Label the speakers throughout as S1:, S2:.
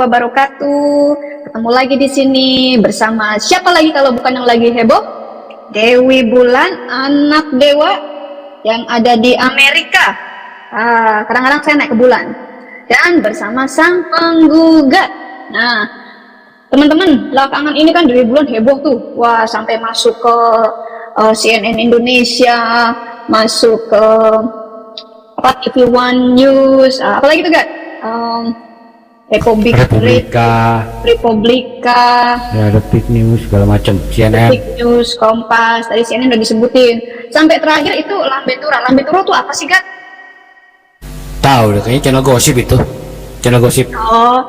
S1: wabarakatuh. Ketemu lagi di sini bersama siapa lagi kalau bukan yang lagi heboh? Dewi Bulan, anak dewa yang ada di Amerika. Kadang-kadang saya naik ke bulan. Dan bersama sang penggugat. Nah, teman-teman, belakangan ini kan Dewi Bulan heboh tuh. Wah, sampai masuk ke CNN Indonesia, masuk ke TV One News, apalagi tuh, Gak? Republika,
S2: ya, Detik News segala macam, CNN,
S1: Detik News, Kompas, tadi CNN udah disebutin. Sampai terakhir itu Lambe Tura tuh apa sih, Gat?
S2: tahu deh, kayaknya channel gosip itu, channel gosip.
S1: Oh,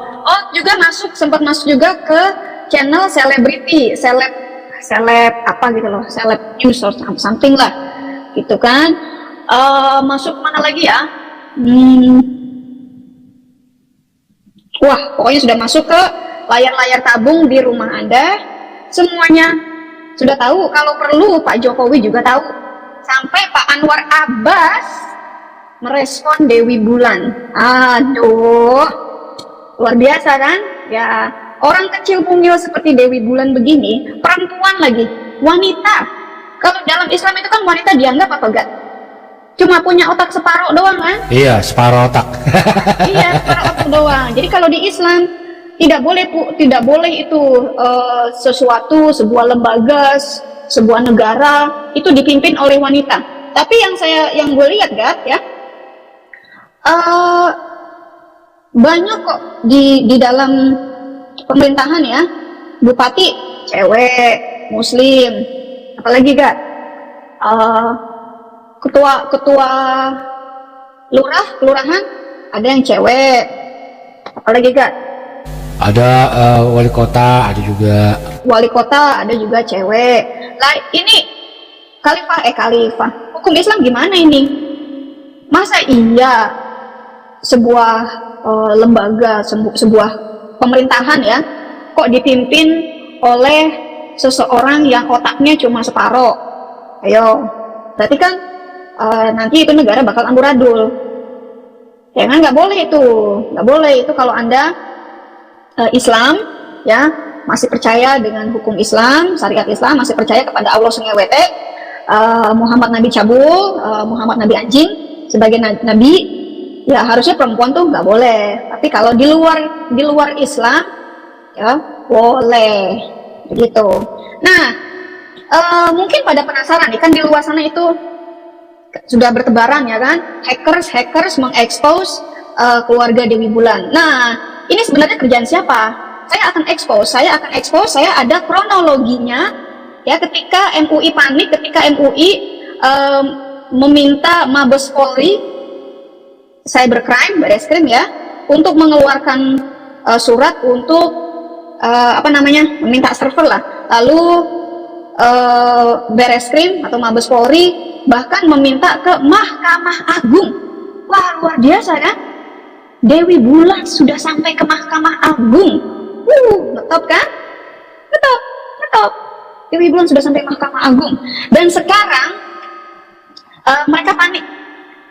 S1: juga sempat masuk juga ke channel selebriti, seleb apa gitu loh, seleb news or something lah, gitu kan. Masuk mana lagi ya? Wah, pokoknya sudah masuk ke layar-layar tabung di rumah Anda. Semuanya sudah tahu. Kalau perlu Pak Jokowi juga tahu. Sampai Pak Anwar Abbas merespon Dewi Bulan. Aduh, luar biasa kan? Ya, orang kecil mungil seperti Dewi Bulan begini, perempuan lagi, wanita. Kalau dalam Islam itu kan wanita dianggap apa, Gak? Cuma punya otak separuh doang kan?
S2: Iya, separuh otak.
S1: Iya, separuh otak doang. Jadi kalau di Islam tidak boleh itu sesuatu, sebuah lembaga, sebuah negara itu dipimpin oleh wanita. Tapi yang gue lihat, Gat, ya, banyak kok di dalam pemerintahan ya, bupati cewek, muslim, apalagi, Gat, ketua kelurahan ada yang cewek, apalagi, Gak?
S2: Ada wali kota, ada juga
S1: cewek. Lah ini khalifah hukum Islam gimana ini? Masa iya sebuah lembaga, sebuah pemerintahan ya kok dipimpin oleh seseorang yang otaknya cuma separoh? Ayo, berarti kan nanti itu negara bakal amburadul. Ya kan, nggak boleh itu kalau Anda Islam ya, masih percaya dengan hukum Islam, syariat Islam, masih percaya kepada Allah Sungewete, Muhammad Nabi Cabul, Muhammad Nabi Anjing sebagai nabi, ya harusnya perempuan tuh nggak boleh. Tapi kalau di luar Islam ya boleh begitu. Nah, mungkin pada penasaran nih, kan di luar sana itu sudah bertebaran ya kan, hackers mengekspos keluarga Dewi Bulan. Nah, ini sebenarnya kerjaan siapa? Saya akan expose, saya ada kronologinya ya, ketika MUI panik, ketika MUI meminta Mabes Polri, Cybercrime, Bareskrim ya, untuk mengeluarkan surat untuk meminta server lah. Lalu Bareskrim atau Mabes Polri bahkan meminta ke Mahkamah Agung. Wah, luar biasa kan? Dewi Bulan sudah sampai ke Mahkamah Agung. Ngetop kan? Ngetop. Dewi Bulan sudah sampai Mahkamah Agung. Dan sekarang mereka panik.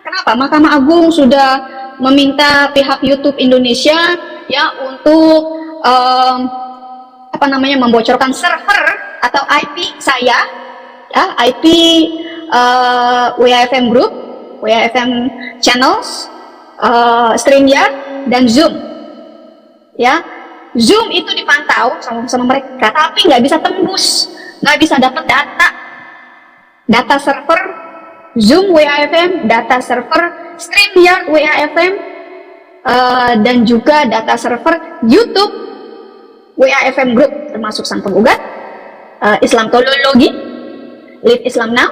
S1: Kenapa? Mahkamah Agung sudah meminta pihak YouTube Indonesia ya untuk membocorkan server atau IP saya, ya, IP WAFM Group, WAFM Channels, StreamYard, dan Zoom. Ya, Zoom itu dipantau sama mereka, tapi nggak bisa tembus, nggak bisa dapat data server Zoom WAFM, data server StreamYard WAFM, dan juga data server YouTube WAFM Group, termasuk sang penggugat Islamtologi, Live Islam Now,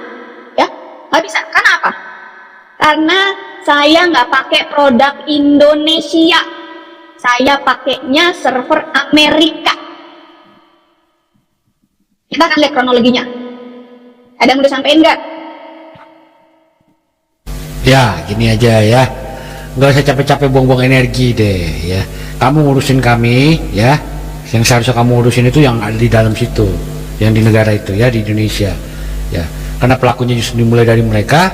S1: ya nggak bisa. Kenapa? Karena saya nggak pakai produk Indonesia, saya pakainya server Amerika. Kita akan lihat kronologinya. Ada yang udah sampein nggak?
S2: Ya, gini aja ya, nggak usah capek-capek buang-buang energi deh ya. Kamu ngurusin kami ya, yang seharusnya kamu urusin itu yang ada di dalam situ, yang di negara itu ya, di Indonesia ya. Karena pelakunya justru dimulai dari mereka,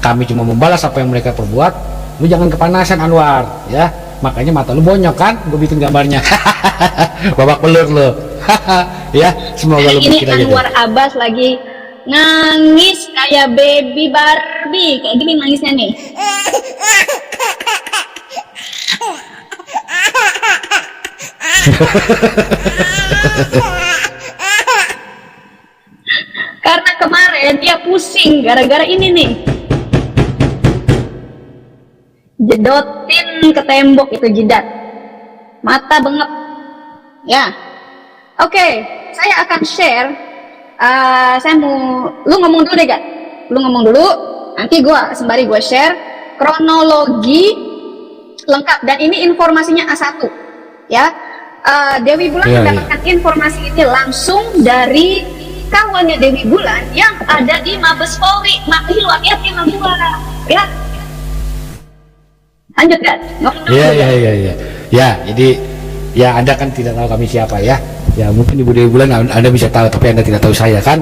S2: kami cuma membalas apa yang mereka perbuat. Lu jangan kepanasan, Anwar ya, makanya mata lu bonyok kan, gue bikin gambarnya. Babak belur lo. Ya, semoga lu
S1: Ini
S2: bikin aja
S1: Anwar
S2: deh.
S1: Abbas lagi nangis kayak baby Barbie, kayak gini nangisnya nih. Karena kemarin dia pusing gara-gara ini nih, jedotin ke tembok itu jidat, mata bengep ya. Oke, saya akan share. Saya mau, lu ngomong dulu deh gak? Lu ngomong dulu, nanti sembari gue share kronologi lengkap, dan ini informasinya A1 ya. Dewi Bulan mendapatkan informasi ini langsung dari kawannya Dewi Bulan yang ada di Mabes Polri. Makanya lu hati-hati sama gua ya. Lanjut kan?
S2: Iya. Ya, jadi ya Anda kan tidak tahu kami siapa ya. Ya mungkin Ibu Dewi Bulan Anda bisa tahu, tapi Anda tidak tahu saya kan.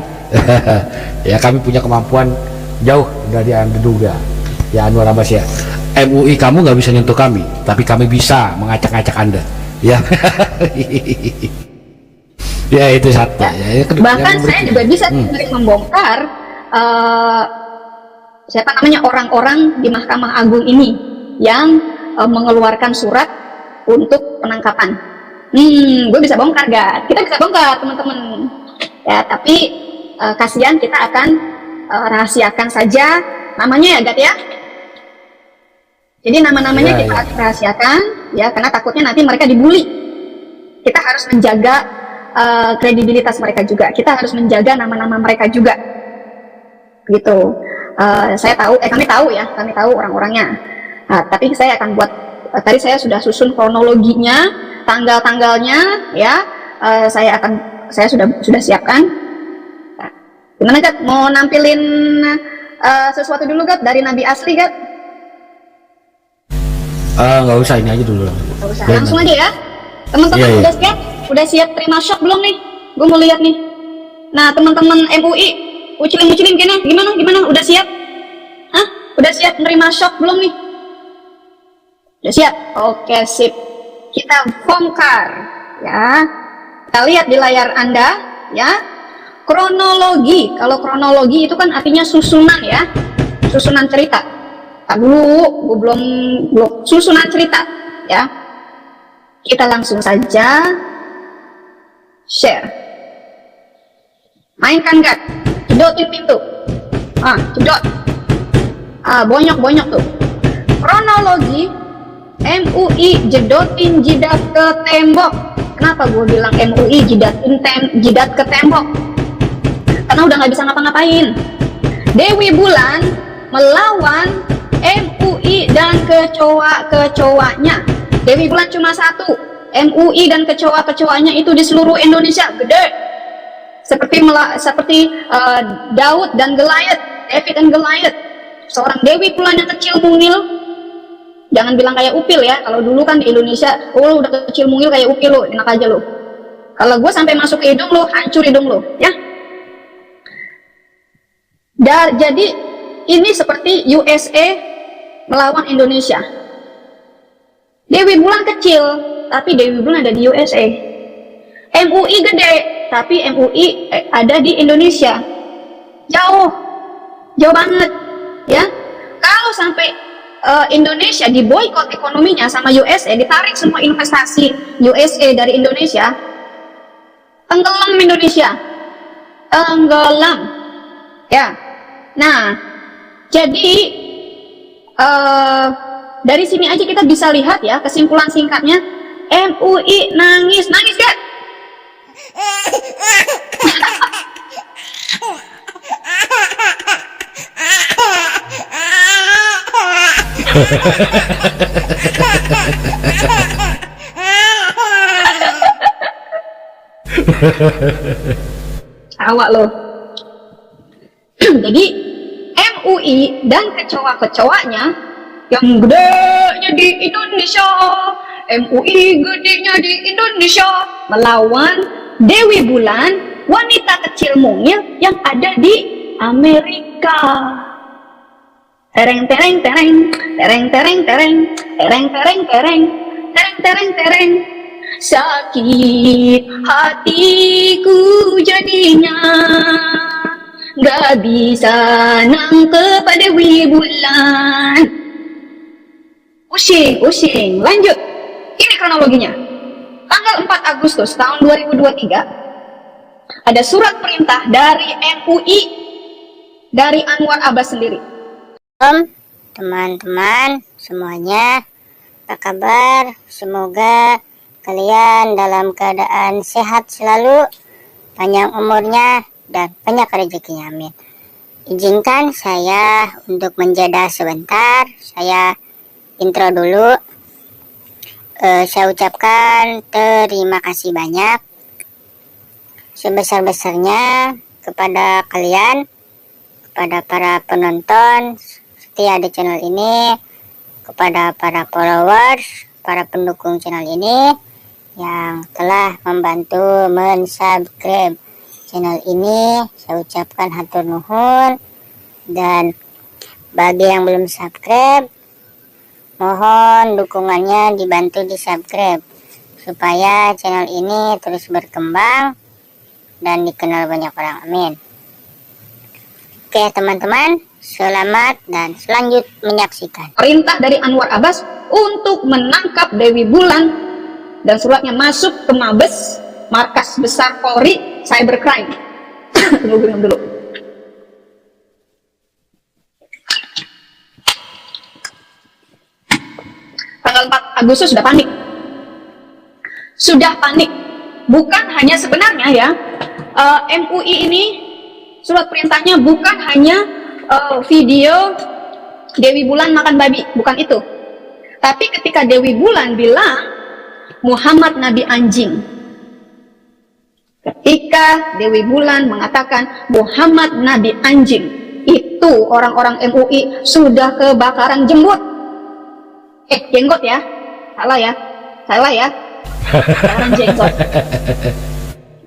S2: Ya kami punya kemampuan jauh dari Anda duga. Ya Anwar Abbas ya. MUI kamu nggak bisa nyentuh kami, tapi kami bisa mengacak-acak Anda. Ya. Ya itu satu. Ya,
S1: bahkan saya juga bisa membongkar siapa namanya orang-orang di Mahkamah Agung ini yang mengeluarkan surat untuk penangkapan. Gue bisa bongkar gak? Kita bisa bongkar teman-teman. Ya tapi kasihan, kita akan rahasiakan saja namanya ya Gat ya. Jadi nama-namanya kita akan rahasiakan ya, karena takutnya nanti mereka dibully. Kita harus menjaga kredibilitas mereka juga. Kita harus menjaga nama-nama mereka juga. Gitu. Kami tahu orang-orangnya. Tapi saya akan buat, tadi saya sudah susun kronologinya, tanggal-tanggalnya ya. Saya sudah siapkan. Nah, gimana Gat? Mau nampilin sesuatu dulu Gat dari Nabi asli Gat?
S2: Nggak usah, ini aja dulu.
S1: Nggak usah. Langsung aja ya. Teman-teman udah siap? Udah siap terima shock belum nih? Gue mau lihat nih. Nah teman-teman MUI, ucilin gimana? Udah siap? Hah? Udah siap menerima shock belum nih? Udah siap? Oke sip. Kita bongkar ya. Kita lihat di layar Anda ya. Kronologi. Kalau kronologi itu kan artinya susunan ya. Susunan cerita. Dulu gue belum susunan cerita ya. Kita langsung saja share. Mainkan Gat, cedotin pintu. Cedot. Bonyok tuh. Kronologi MUI jedotin jidat ke tembok. Kenapa gue bilang MUI jidat ke tembok? Karena udah nggak bisa ngapa-ngapain. Dewi Bulan melawan MUI dan kecoa-kecoanya. Dewi Bulan cuma satu, MUI dan kecoa-kecoanya itu di seluruh Indonesia gede. Seperti Daud dan Goliath, David dan Goliath. Seorang Dewi Bulan yang kecil mungil. Jangan bilang kayak Upil ya. Kalau dulu kan di Indonesia, lu udah kecil mungil kayak Upil lu, enak aja lu. Kalau gue sampai masuk ke hidung lu, hancur hidung lu, ya. Jadi ini seperti USA melawan Indonesia. Dewi Bulan kecil, tapi Dewi Bulan ada di USA. MUI gede, tapi MUI ada di Indonesia. Jauh banget, ya. Kalau sampai Indonesia diboikot ekonominya sama USA, ditarik semua investasi USA dari Indonesia, tenggelam Indonesia, tenggelam, ya. Nah, jadi dari sini aja kita bisa lihat ya, kesimpulan singkatnya, MUI nangis kan? Awak lo. Jadi MUI dan kecoa-kecoanya yang gedenya di Indonesia, MUI gedenya di Indonesia, melawan Dewi Bulan, wanita kecil mungil yang ada di Amerika. Tereng tereng tereng tereng tereng tereng tereng tereng tereng tereng tereng tereng. Sakit hatiku jadinya, gak bisa nangkep Dewi Bulan. Pusing. Lanjut. Ini kronologinya. Tanggal 4 Agustus tahun 2023, ada surat perintah dari MUI, dari Anwar Abbas sendiri.
S3: Teman-teman semuanya, apa kabar? Semoga kalian dalam keadaan sehat selalu, panjang umurnya, dan banyak rezekinya, amin. Izinkan saya untuk menjeda sebentar. Saya intro dulu. Saya ucapkan terima kasih banyak sebesar-besarnya kepada kalian, kepada para penonton setia di channel ini, kepada para followers, para pendukung channel ini yang telah membantu mensubscribe channel ini. Saya ucapkan hatur nuhun, dan bagi yang belum subscribe, mohon dukungannya dibantu di subscribe supaya channel ini terus berkembang dan dikenal banyak orang, amin. Oke teman-teman, selamat dan selanjut menyaksikan.
S1: Perintah dari Anwar Abbas untuk menangkap Dewi Bulan, dan suratnya masuk ke Mabes, Markas Besar Polri Cybercrime. Tunggu dulu. Tanggal 4 Agustus sudah panik. Bukan hanya sebenarnya ya, MUI ini surat perintahnya bukan hanya video Dewi Bulan makan babi, bukan itu. Tapi ketika Dewi Bulan bilang Muhammad Nabi anjing, ketika Dewi Bulan mengatakan Muhammad Nabi anjing, itu orang-orang MUI sudah kebakaran jenggot. Jenggot ya, salah ya, kebakaran jenggot.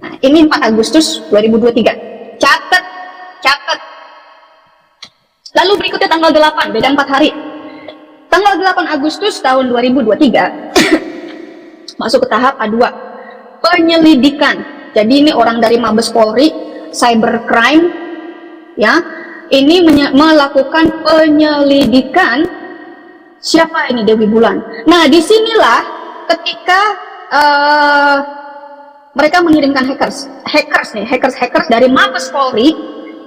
S1: Nah, ini 4 Agustus 2023. Catat. Lalu berikutnya tanggal 8, beda 4 hari. Tanggal 8 Agustus tahun 2023 masuk ke tahap A2, penyelidikan. Jadi ini orang dari Mabes Polri Cybercrime ya, ini melakukan penyelidikan siapa ini Dewi Bulan. Nah, disinilah ketika mereka mengirimkan hackers dari Mabes Polri.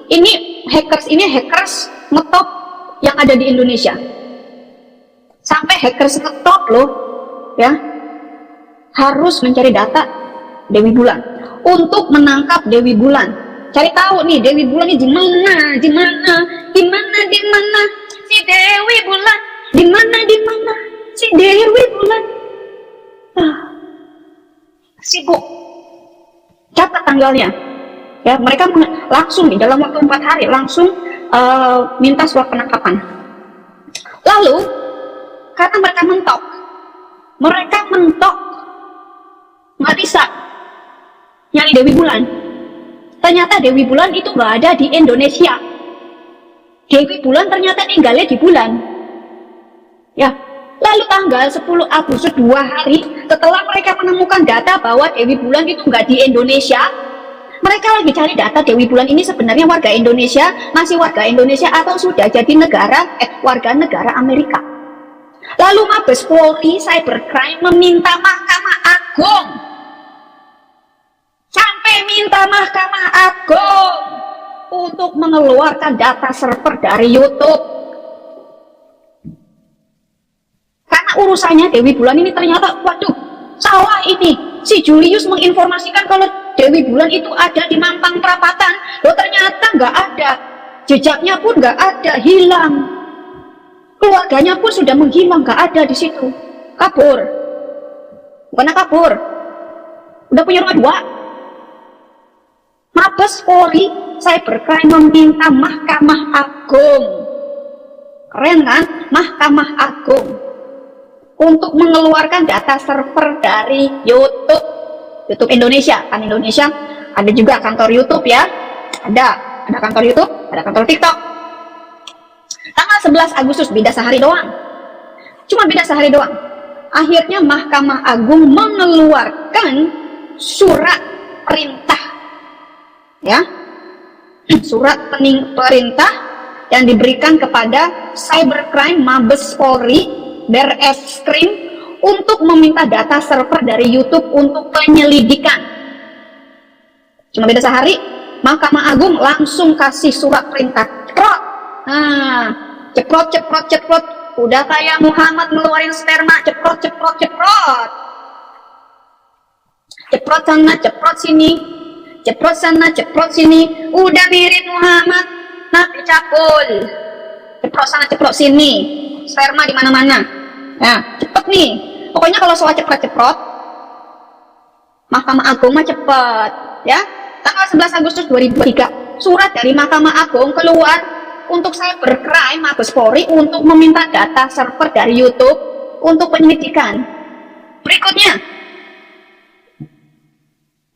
S1: Ini hackers ngetop yang ada di Indonesia. Sampai hackers ngetop loh ya, harus mencari data Dewi Bulan untuk menangkap Dewi Bulan. Cari tahu nih Dewi Bulan ini di mana si Dewi Bulan, di mana si Dewi Bulan. Sibuk. Catat tanggalnya ya, mereka langsung nih dalam waktu 4 hari langsung minta surat penangkapan. Lalu karena mereka mentok nggak bisa nyari Dewi Bulan. Ternyata Dewi Bulan itu nggak ada di Indonesia. Dewi Bulan ternyata tinggalnya di bulan ya. Lalu tanggal 10 Agustus, 2 hari setelah mereka menemukan data bahwa Dewi Bulan itu nggak di Indonesia, mereka lagi cari data Dewi Bulan ini sebenarnya warga Indonesia, masih warga Indonesia atau sudah jadi warga negara Amerika. Lalu Mabes Polri Cybercrime meminta Mahkamah Agung, sampai minta Mahkamah Agung untuk mengeluarkan data server dari YouTube. Karena urusannya Dewi Bulan ini ternyata, waduh, salah ini. Si Julius menginformasikan kalau Dewi Bulan itu ada di Mampang Perapatan. Loh ternyata nggak ada. Jejaknya pun nggak ada, hilang. Keluarganya pun sudah menghilang, nggak ada di situ. Kabur. Bukan kabur. Udah punya rumah 2. Mabes Polri Cybercrime meminta Mahkamah Agung. Keren kan? Mahkamah Agung untuk mengeluarkan data server dari YouTube Indonesia. Kan Indonesia ada juga kantor YouTube ya, ada kantor YouTube, ada kantor TikTok. Tanggal 11 Agustus, beda sehari doang, cuma beda sehari doang. akhirnya Mahkamah Agung mengeluarkan surat perintah, ya, surat perintah yang diberikan kepada Cybercrime Mabes Polri Barreskrim untuk meminta data server dari YouTube untuk penyelidikan. Cuma beda sehari, Mahkamah Agung langsung kasih surat perintah. Ceprot. Nah, ceprot. Udah kayak Muhammad ngeluarin sperma, ceprot. Ceprot sana, ceprot sini. Ceprot sana, ceprot sini. Udah mirip Muhammad, nabi capul. Ceprot sana, ceprot sini. Sperma di mana-mana. Nah, cepet nih. Pokoknya kalau soal ceprot, Mahkamah Agung mah cepet, ya. Tanggal 11 Agustus 2003, surat dari Mahkamah Agung keluar untuk Cybercrime Mabes Polri untuk meminta data server dari YouTube untuk penyelidikan. Berikutnya,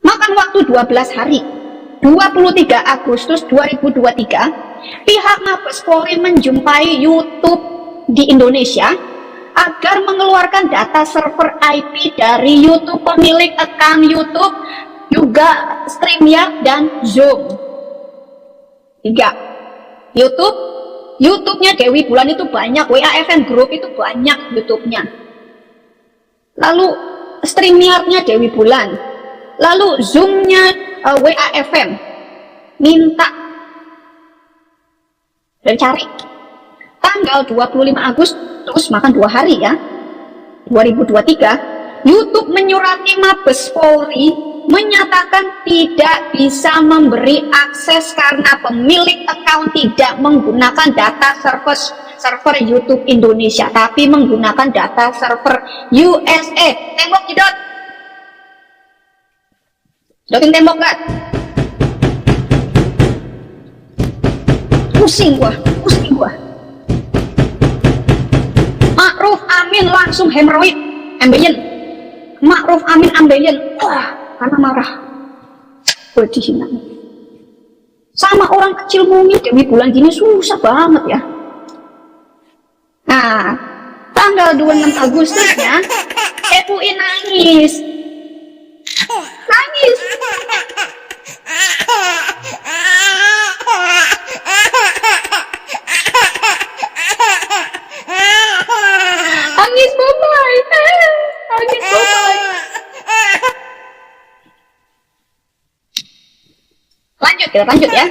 S1: makan waktu 12 hari, 23 Agustus 2023, pihak Mabes Polri menjumpai YouTube di Indonesia agar mengeluarkan data server IP dari YouTube pemilik account YouTube, juga StreamYard dan Zoom. 3. YouTube-nya Dewi Bulan itu banyak, WAFM Group itu banyak YouTube-nya. Lalu StreamYard-nya Dewi Bulan, lalu Zoom-nya WAFM. Minta dan cari. Tanggal 25 Agustus, makan 2 hari ya, 2023, YouTube menyurati Mabes Polri menyatakan tidak bisa memberi akses karena pemilik account tidak menggunakan data server YouTube Indonesia, tapi menggunakan data server USA. Tembok jedot. Jodotin tembok gak? Pusing gua. Ma'ruf Amin langsung hemoroid, ambeien. Ma'ruf Amin ambeien. Wah, karena marah. Gue dihina. Sama orang kecil mungil Dewi Bulan gini susah banget ya. Nah, tanggal 26 Agustusnya MUI nangis. Nangis bye-bye. Lanjut ya.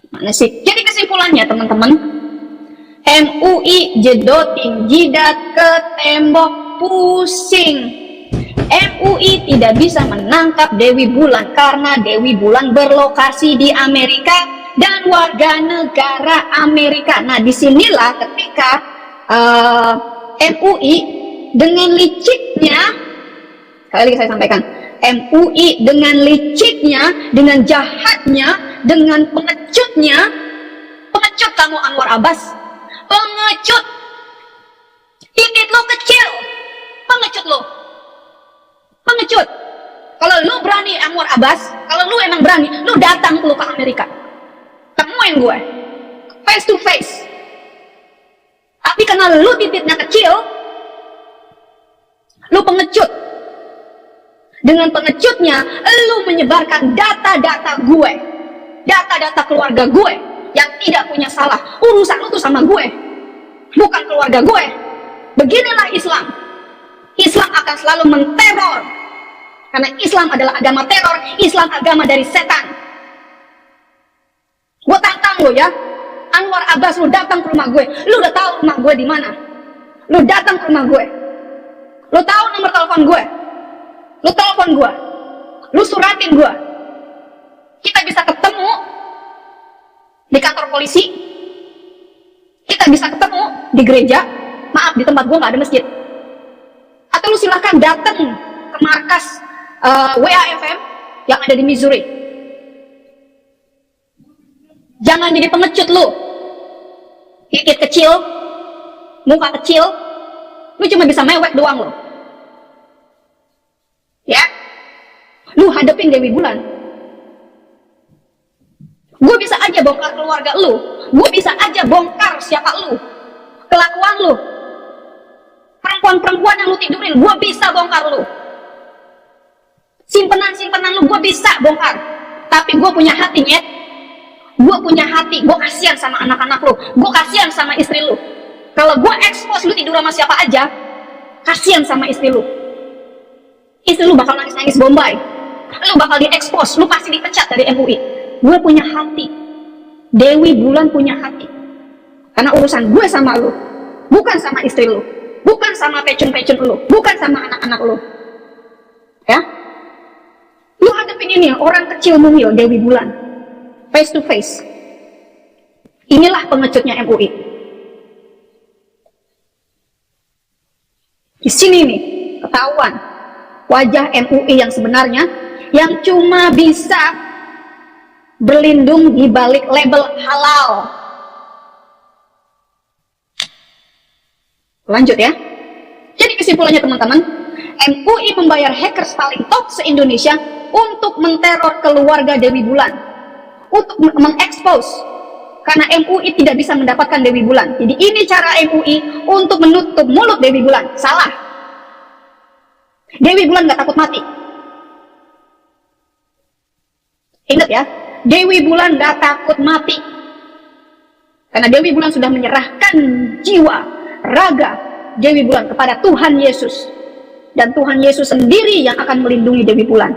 S1: Mana sih? Jadi kesimpulannya teman-teman, MUI jedotin jidat ke tembok, pusing. MUI tidak bisa menangkap Dewi Bulan karena Dewi Bulan berlokasi di Amerika dan warga negara Amerika. Nah, disinilah ketika MUI dengan liciknya, sekali lagi saya sampaikan, MUI dengan liciknya, dengan jahatnya, dengan pengecutnya, pengecut kamu Anwar Abbas, pengecut, titik lo kecil, pengecut lo, pengecut. Kalau lu berani Anwar Abbas, kalau lu emang berani, lu datang lu ke Amerika, temuin gue, face to face. Tapi karena lu titiknya kecil, lu pengecut. Dengan pengecutnya, lu menyebarkan data-data gue, data-data keluarga gue yang tidak punya salah. Urusan lu tuh sama gue, bukan keluarga gue. Beginilah Islam. Islam akan selalu menteror, karena Islam adalah agama teror. Islam agama dari setan. Gue tantang lo ya, Anwar Abbas, lu datang ke rumah gue. Lu udah tahu rumah gue di mana. Lu datang ke rumah gue. Lu tahu nomor telepon gue. Lu telepon gue. Lu suratin gue. Kita bisa ketemu di kantor polisi. Kita bisa ketemu di gereja. Maaf, di tempat gue nggak ada masjid. Atau lu silahkan datang ke markas WAFM yang ada di Missouri. Jangan jadi pengecut lu. Titik kecil, muka kecil, lu cuma bisa mewek doang lu. Ya, lu hadapin Dewi Bulan. Gue bisa aja bongkar keluarga lu. Gue bisa aja bongkar siapa lu, kelakuan lu. Perempuan perempuan-perempuan yang lu tidurin, gue bisa bongkar lu. Simpenan-simpenan lu gue bisa bongkar. Tapi gue punya hati, nyet. Gue punya hati, gue kasihan sama anak-anak lu, gue kasihan sama istri lu. Kalau gue expose lu tidur sama siapa aja, kasihan sama istri lu. Istri lu bakal nangis-nangis Bombay, lu bakal diekspos, lu pasti dipecat dari MUI. Gue punya hati, Dewi Bulan punya hati. Karena urusan gue sama lu, bukan sama istri lu, bukan sama pecun-pecun lu, bukan sama anak-anak lu. Ya, lu hadapin ini orang kecil mungil Dewi Bulan, face to face. Inilah pengecutnya MUI. Di sini nih ketahuan wajah MUI yang sebenarnya, yang cuma bisa berlindung di balik label halal. Lanjut ya. Jadi kesimpulannya teman-teman, MUI membayar hackers paling top se-Indonesia untuk menteror keluarga Dewi Bulan, untuk mengekspos, karena MUI tidak bisa mendapatkan Dewi Bulan. Jadi ini cara MUI untuk menutup mulut Dewi Bulan. Salah. Dewi Bulan gak takut mati. Ingat ya, Dewi Bulan gak takut mati. Karena Dewi Bulan sudah menyerahkan jiwa, raga Dewi Bulan kepada Tuhan Yesus. Dan Tuhan Yesus sendiri yang akan melindungi Dewi Bulan.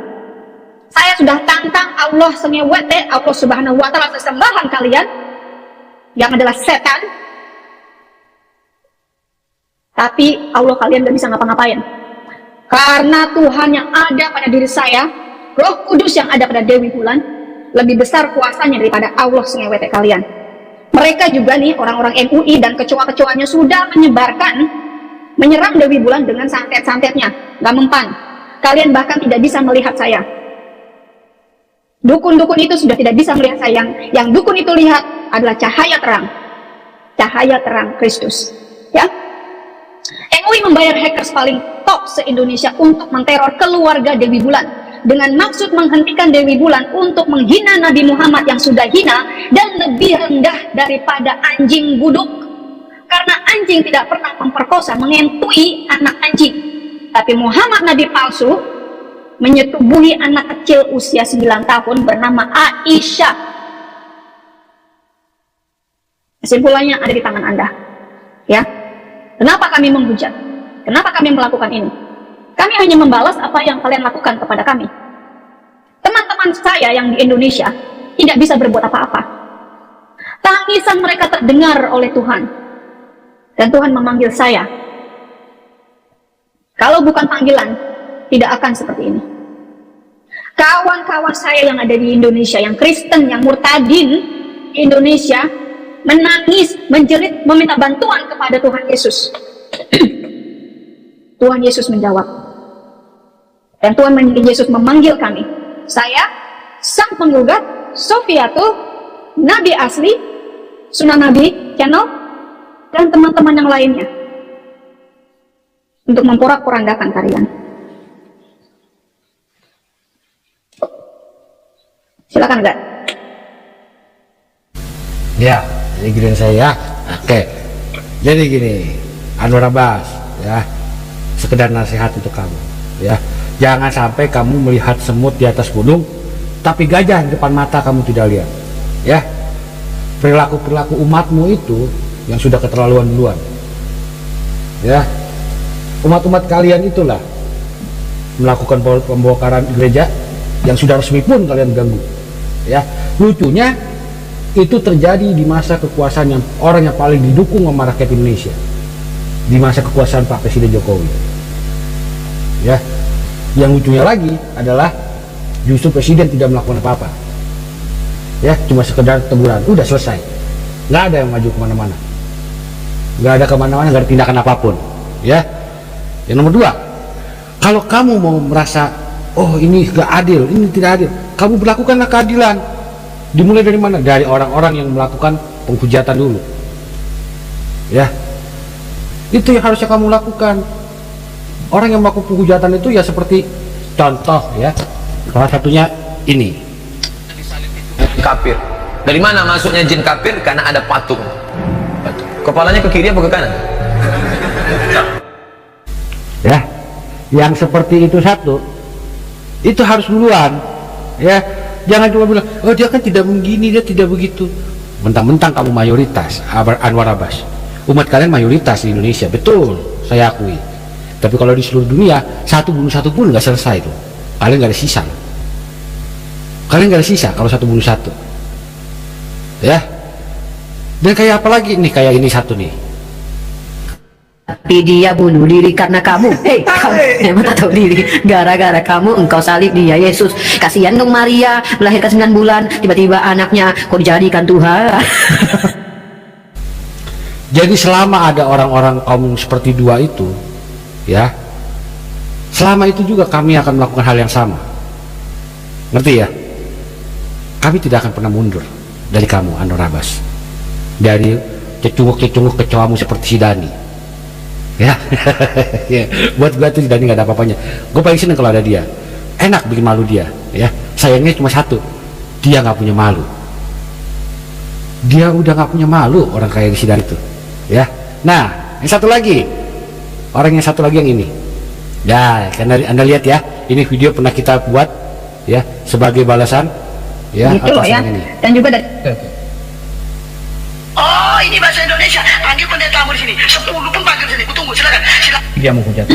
S1: Saya sudah tantang Allah sengewete, Allah Subhanahu wa Ta'ala, sesembahan kalian yang adalah setan, tapi Allah kalian gak bisa ngapa-ngapain. Karena Tuhan yang ada pada diri saya, Roh Kudus yang ada pada Dewi Bulan, lebih besar kuasanya daripada Allah sengewete kalian. Mereka juga nih, orang-orang MUI dan kecoa-kecoanya sudah menyerang Dewi Bulan dengan santet-santetnya, gak mempan. Kalian bahkan tidak bisa melihat saya. Dukun-dukun itu sudah tidak bisa melihat saya. Yang dukun itu lihat adalah cahaya terang Kristus. Ya, MUI membayar hackers paling top se-Indonesia untuk menteror keluarga Dewi Bulan dengan maksud menghentikan Dewi Bulan untuk menghina Nabi Muhammad yang sudah hina dan lebih rendah daripada anjing buduk. Karena anjing tidak pernah memperkosa, mengentui anak anjing, tapi Muhammad Nabi palsu menyetubuhi anak kecil usia 9 tahun bernama Aisyah. Kesimpulannya ada di tangan Anda. Ya, kenapa kami menghujat? Kenapa kami melakukan ini? Kami hanya membalas apa yang kalian lakukan kepada kami. Teman-teman saya yang di Indonesia tidak bisa berbuat apa-apa. Tangisan mereka terdengar oleh Tuhan. Dan Tuhan memanggil saya. Kalau bukan panggilan, tidak akan seperti ini. Kawan-kawan saya yang ada di Indonesia, yang Kristen, yang murtadin di Indonesia, menangis, menjerit, meminta bantuan kepada Tuhan Yesus. Tuhan Yesus menjawab. Dan Tuhan Yesus memanggil kami. Saya, sang penggugat, Sofiatul, Nabi Asli, Sunan Nabi Channel, dan teman-teman yang lainnya, untuk memporak-porandakan kalian. Silakan enggak?
S2: Ya, jadi gini saya. Oke. Jadi gini, Anwar Abbas, ya. Sekedar nasihat untuk kamu, ya. Jangan sampai kamu melihat semut di atas gunung, tapi gajah di depan mata kamu tidak lihat. Ya. Perilaku-perilaku umatmu itu yang sudah keterlaluan duluan. Ya. Umat-umat kalian itulah melakukan pembongkaran gereja yang sudah resmi pun kalian ganggu. Ya, lucunya itu terjadi di masa kekuasaan yang orang yang paling didukung sama rakyat Indonesia, di masa kekuasaan Pak Presiden Jokowi. Ya, yang lucunya lagi adalah justru Presiden tidak melakukan apa-apa. Ya, cuma sekedar teguran, udah selesai. Nggak ada yang maju kemana-mana, nggak ada kemana-mana, nggak ada tindakan apapun. Ya, yang nomor dua, kalau kamu mau merasa oh ini gak adil, ini tidak adil, kamu berlakukanlah keadilan. Dimulai dari mana? Dari orang-orang yang melakukan penghujatan dulu. Ya, itu yang harusnya kamu lakukan. Orang yang melakukan penghujatan itu ya seperti contoh ya, salah satunya ini.
S4: Kafir. Dari mana masuknya jin kafir? Karena ada patung. Kepalanya ke kiri apa ke kanan?
S2: Yang seperti itu satu, itu harus duluan, ya. Jangan cuma bilang, oh dia kan tidak begini, dia tidak begitu. Mentang-mentang kamu mayoritas, Anwar Abbas. Umat kalian mayoritas di Indonesia, betul, saya akui. Tapi kalau di seluruh dunia, satu bunuh satu pun nggak selesai tuh. Kalian nggak ada sisa. Kalian nggak ada sisa kalau satu bunuh satu. Ya. Dan kayak apa lagi nih, kayak ini satu nih.
S5: Tapi dia bunuh diri karena kamu. Hei, kamu emang tak tahu diri. Gara-gara kamu engkau salib dia, Yesus. Kasihan dong Maria, melahirkan 9 bulan, tiba-tiba anaknya kok dijadikan Tuhan.
S2: Jadi selama ada orang-orang kaum seperti dua itu, ya, selama itu juga kami akan melakukan hal yang sama. Ngerti ya? Kami tidak akan pernah mundur dari kamu, Anwar Abbas. Dari cecunguk-cecunguk kecoamu seperti si Dani. Ya, ya. Buat gue tuh Dani nggak ada apa-apanya. Gue paling seneng kalau ada dia. Enak bikin malu dia. Ya, sayangnya cuma satu, dia nggak punya malu. Dia udah nggak punya malu orang kayak si Dani itu. Ya, nah, yang satu lagi, orang yang satu lagi yang ini. Ya, karena anda lihat ya, ini video pernah kita buat, ya, sebagai balasan, ya,
S1: Gitu loh
S2: atas
S1: ya.
S2: yang ini.
S1: Dan juga dari
S6: Oh, ini bahasa Indonesia. Panggil pendetamu di sini. 10 pun panggil sini. Kutunggu, silakan. Silakan.
S7: Dia mau hujat.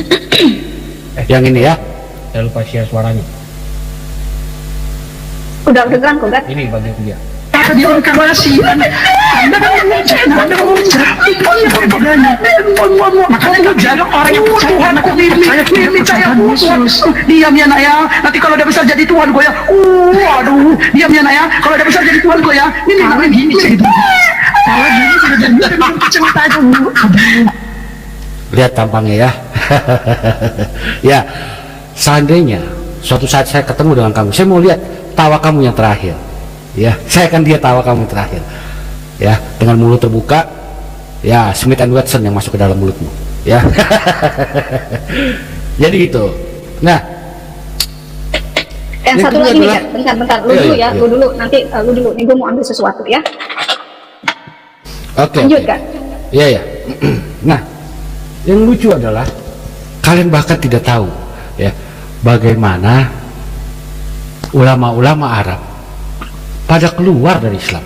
S2: Yang ini ya.
S7: Jangan lupa share suaranya.
S1: udah dengeran kok kan?
S7: Ini bagian dia.
S6: Anda kan mengucap, Anda kan mengucap. Makanya jaga orang yang percaya Tuhan aku saya Yesus. Diam ya nak ya. Nanti kalau udah besar jadi Tuhan gue ya. Aduh, diam ya nak ya. Kalau udah besar jadi Tuhan gue ya. Ini namanya gini cerita. Kalau gini sudah jadi cerita itu.
S2: Lihat tampangnya ya. Ya, seandainya suatu saat saya ketemu dengan kamu, saya mau lihat tawa kamu yang terakhir. Ya, saya akan lihat tawa kamu yang terakhir. Ya, dengan mulut terbuka. Ya, Smith and Wesson yang masuk ke dalam mulutmu. Ya. Jadi itu. Nah,
S1: Yang
S2: yang
S1: satu
S2: kedua
S1: lagi nih,
S2: adalah-
S1: Kat. Bentar, lu
S2: Iya,
S1: dulu
S2: iya,
S1: ya,
S2: iya.
S1: lu dulu, nanti lu dulu, nih gue mau ambil sesuatu ya.
S2: oke.
S1: Lanjut
S2: oke.
S1: kan?
S2: Iya, ya. Nah, yang lucu adalah kalian bahkan tidak tahu ya bagaimana ulama-ulama Arab pada keluar dari Islam.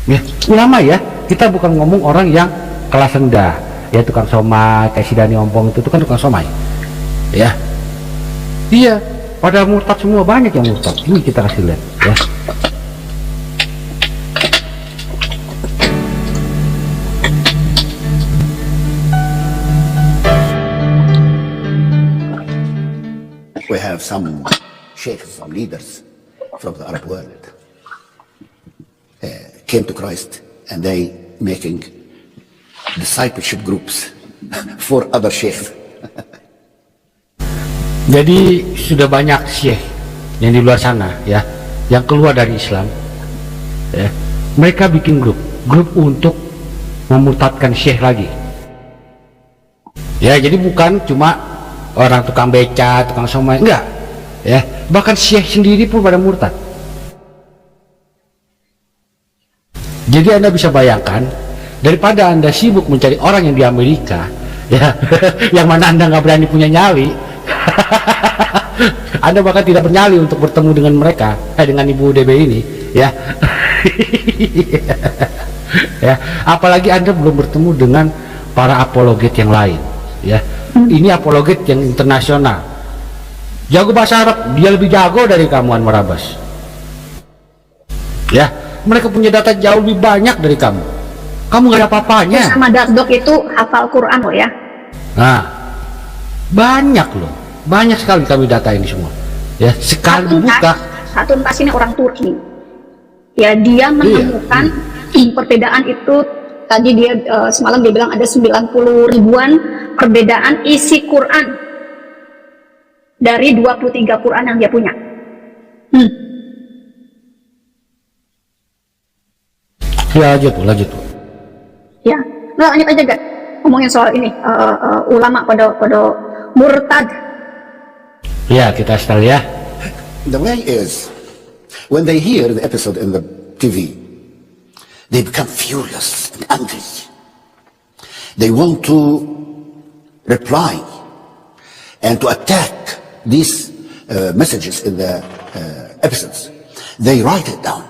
S2: Ya, ulama ya, kita bukan ngomong orang yang kelas rendah, ya tukang somai, kayak si Dani Ompong itu kan tukang somai. Ya. Iya, pada murtad semua, banyak yang murtad. Ini kita kasih lihat ya.
S8: We have some sheikhs, some leaders from the Arab world came to Christ, and they making discipleship groups for other sheikhs.
S2: Jadi sudah banyak syekh yang di luar sana ya, yang keluar dari Islam ya. Mereka bikin grup untuk memurtadkan syekh lagi. Ya, jadi bukan cuma orang tukang beca, tukang somai, enggak. Ya, bahkan syekh sendiri pun pada murtad. Jadi Anda bisa bayangkan, daripada Anda sibuk mencari orang yang di Amerika, ya, yang mana Anda nggak berani punya nyali, Anda bahkan tidak bernyali untuk bertemu dengan mereka, dengan Ibu DB ini, ya. Ya, apalagi Anda belum bertemu dengan para apologet yang lain, ya. Ini apologet yang internasional, jago bahasa Arab, dia lebih jago dari kamu, Anwar Abbas. Ya, mereka punya data jauh lebih banyak dari kamu. Kamu nggak ada apa-apanya.
S1: Sama Dasdok itu hafal Quran loh ya.
S2: Nah, banyak loh, banyak sekali kami data ini semua. Ya, sekali buka.
S1: Satu entas ini orang Turki. Ya, dia menemukan perbedaan itu. Tadi dia semalam dia bilang ada 90 ribuan perbedaan isi Quran dari 23 Quran yang dia punya.
S2: Ya, lanjut.
S1: Ya, nah, lanjut aja gak ngomongin soal ini ulama pada murtad.
S2: Ya, kita start ya.
S8: The way is, when they hear the episode in the TV, they become furious and angry. They want to reply and to attack these messages in the episodes, they write it down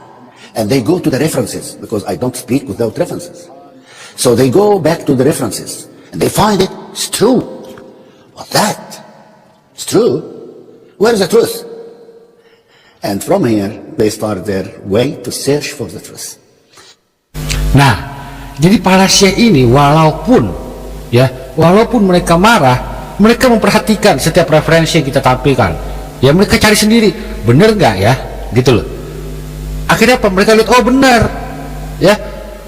S8: and they go to the references, because I don't speak without references. So they go back to the references and they find it's true. Well, it's true. Where is the truth? And from here, they start their way to search for the truth.
S2: Nah, jadi para Syekh ini walaupun mereka marah, mereka memperhatikan setiap referensi yang kita tampilkan. Ya, mereka cari sendiri, bener nggak ya, gitu loh. Akhirnya apa? Mereka lihat, oh bener, ya.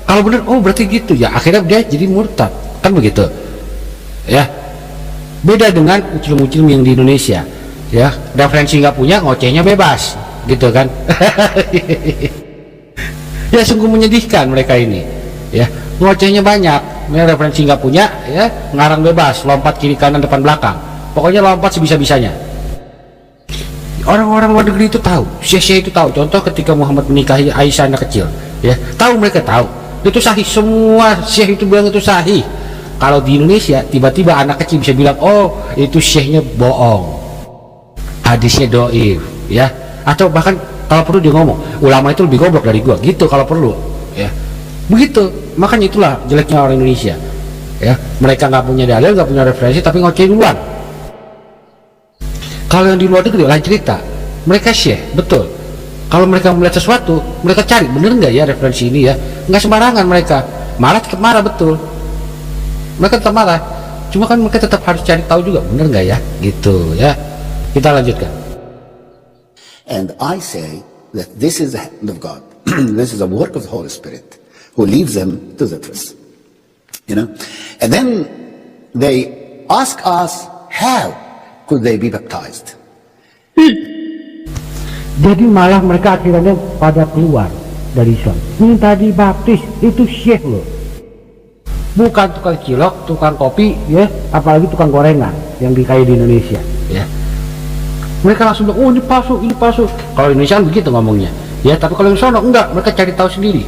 S2: Kalau bener, oh berarti gitu ya. Akhirnya dia jadi murtad, kan begitu, ya. Beda dengan ucil-ucil yang di Indonesia, ya. Referensi nggak punya, ngocehnya bebas, gitu kan. Ya, sungguh menyedihkan mereka ini, ya. Ngocehnya banyak, referensi nggak punya, ya. Ngarang bebas, lompat kiri kanan depan belakang, pokoknya lompat sebisa-bisanya. Orang-orang luar negeri itu tahu, Syekh itu tahu. Contoh ketika Muhammad menikahi Aisyah anak kecil, ya, tahu, mereka tahu itu sahih, semua Syekh itu bilang itu sahih. Kalau di Indonesia tiba-tiba anak kecil bisa bilang, oh itu Syekhnya bohong, hadisnya doif, ya. Atau bahkan kalau perlu dia ngomong, ulama itu lebih goblok dari gua, gitu kalau perlu, ya. Begitu, makanya itulah jeleknya orang Indonesia, ya. Mereka nggak punya dalil, nggak punya referensi, tapi ngoceh duluan. Kalau yang di luar negeri lain cerita, mereka Syekh, betul. Kalau mereka melihat sesuatu, mereka cari, bener nggak ya referensi ini ya? Nggak sembarangan mereka, marah tetap marah, betul. Mereka tetap marah, cuma kan mereka tetap harus cari tahu juga, bener nggak ya? Gitu ya. Kita lanjutkan.
S8: And I say that this is the hand of God. This is the work of the Holy Spirit who leads them to the truth. You know? And then they ask us, how could they be baptized?
S2: Jadi malah mereka akhirnya pada keluar dari Islam, minta dibaptis. Itu Syekh loh, bukan tukang cilok, tukang kopi, ya, apalagi tukang gorengan yang kayak di Indonesia, ya. Mereka langsung bilang, oh ini palsu. Kalau Indonesia kan begitu ngomongnya, ya. Tapi kalau yang sono enggak, mereka cari tahu sendiri.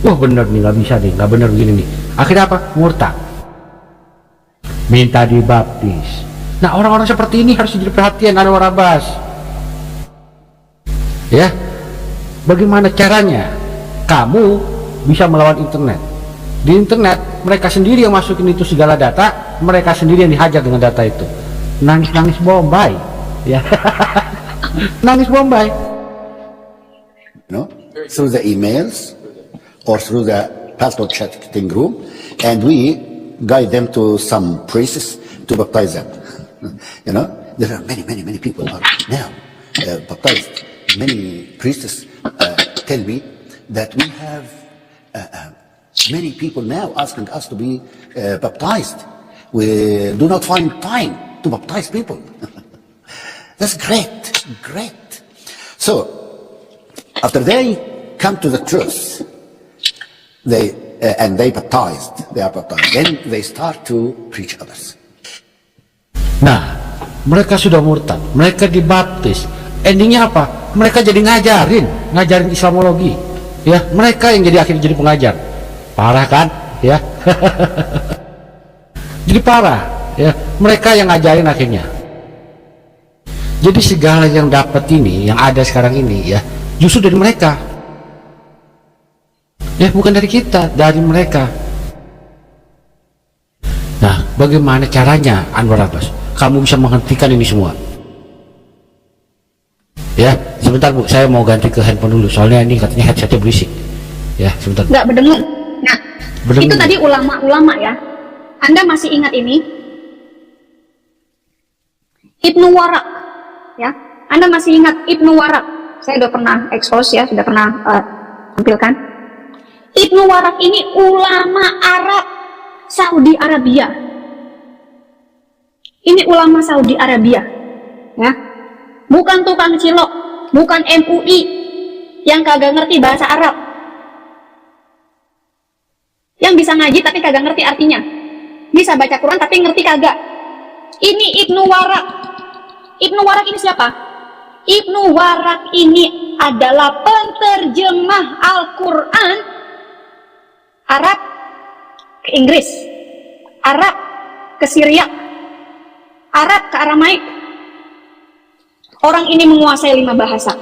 S2: Wah bener nih, nggak bisa nih, nggak bener begini nih. Akhirnya apa? Murtad, minta dibaptis. Nah, orang-orang seperti ini harus jadi perhatian Anwar Abbas, ya. Bagaimana caranya kamu bisa melawan internet? Di internet mereka sendiri yang masukin itu segala data, mereka sendiri yang dihajar dengan data itu. Nangis Bombay, ya. Nangis Bombay.
S8: No? Through the emails or through the passport chatting room, and we guide them to some priests to baptize them. You know, there are many people are now baptized. Many priests tell me that we have many people now asking us to be baptized. We do not find time to baptize people. That's great. So, after they come to the truth, they are baptized. Then they start to preach others.
S2: Nah, mereka sudah murtad, mereka dibaptis. Endingnya apa? Mereka jadi ngajarin Islamologi, ya. Mereka yang akhirnya jadi pengajar. Parah kan, ya. Jadi parah, ya. Mereka yang ngajarin akhirnya. Jadi segala yang dapat ini, yang ada sekarang ini, ya, justru dari mereka, ya, bukan dari kita, dari mereka. Nah, bagaimana caranya, Anwar Abbas, kamu bisa menghentikan ini semua? Ya, sebentar Bu, saya mau ganti ke handphone dulu, soalnya ini katanya headsetnya berisik. Ya, sebentar.
S1: Nggak berdengung. Nah,
S2: Berdengung.
S1: itu tadi ulama-ulama ya. Anda masih ingat ini? Ibnu Warak, ya. Anda masih ingat Ibnu Warak? Saya sudah pernah expose ya, sudah pernah tampilkan. Ibnu Warak ini ulama Arab Saudi Arabia. Ini ulama Saudi Arabia, ya. Bukan tukang cilok, bukan MUI yang kagak ngerti bahasa Arab, yang bisa ngaji tapi kagak ngerti artinya, bisa baca Quran tapi ngerti kagak. Ini Ibnu Warak. Ibnu Warak ini siapa? Ibnu Warak ini adalah penterjemah Al-Quran Arab ke Inggris, Arab ke Syria, Arab ke Aramaik. Orang ini menguasai 5 bahasa.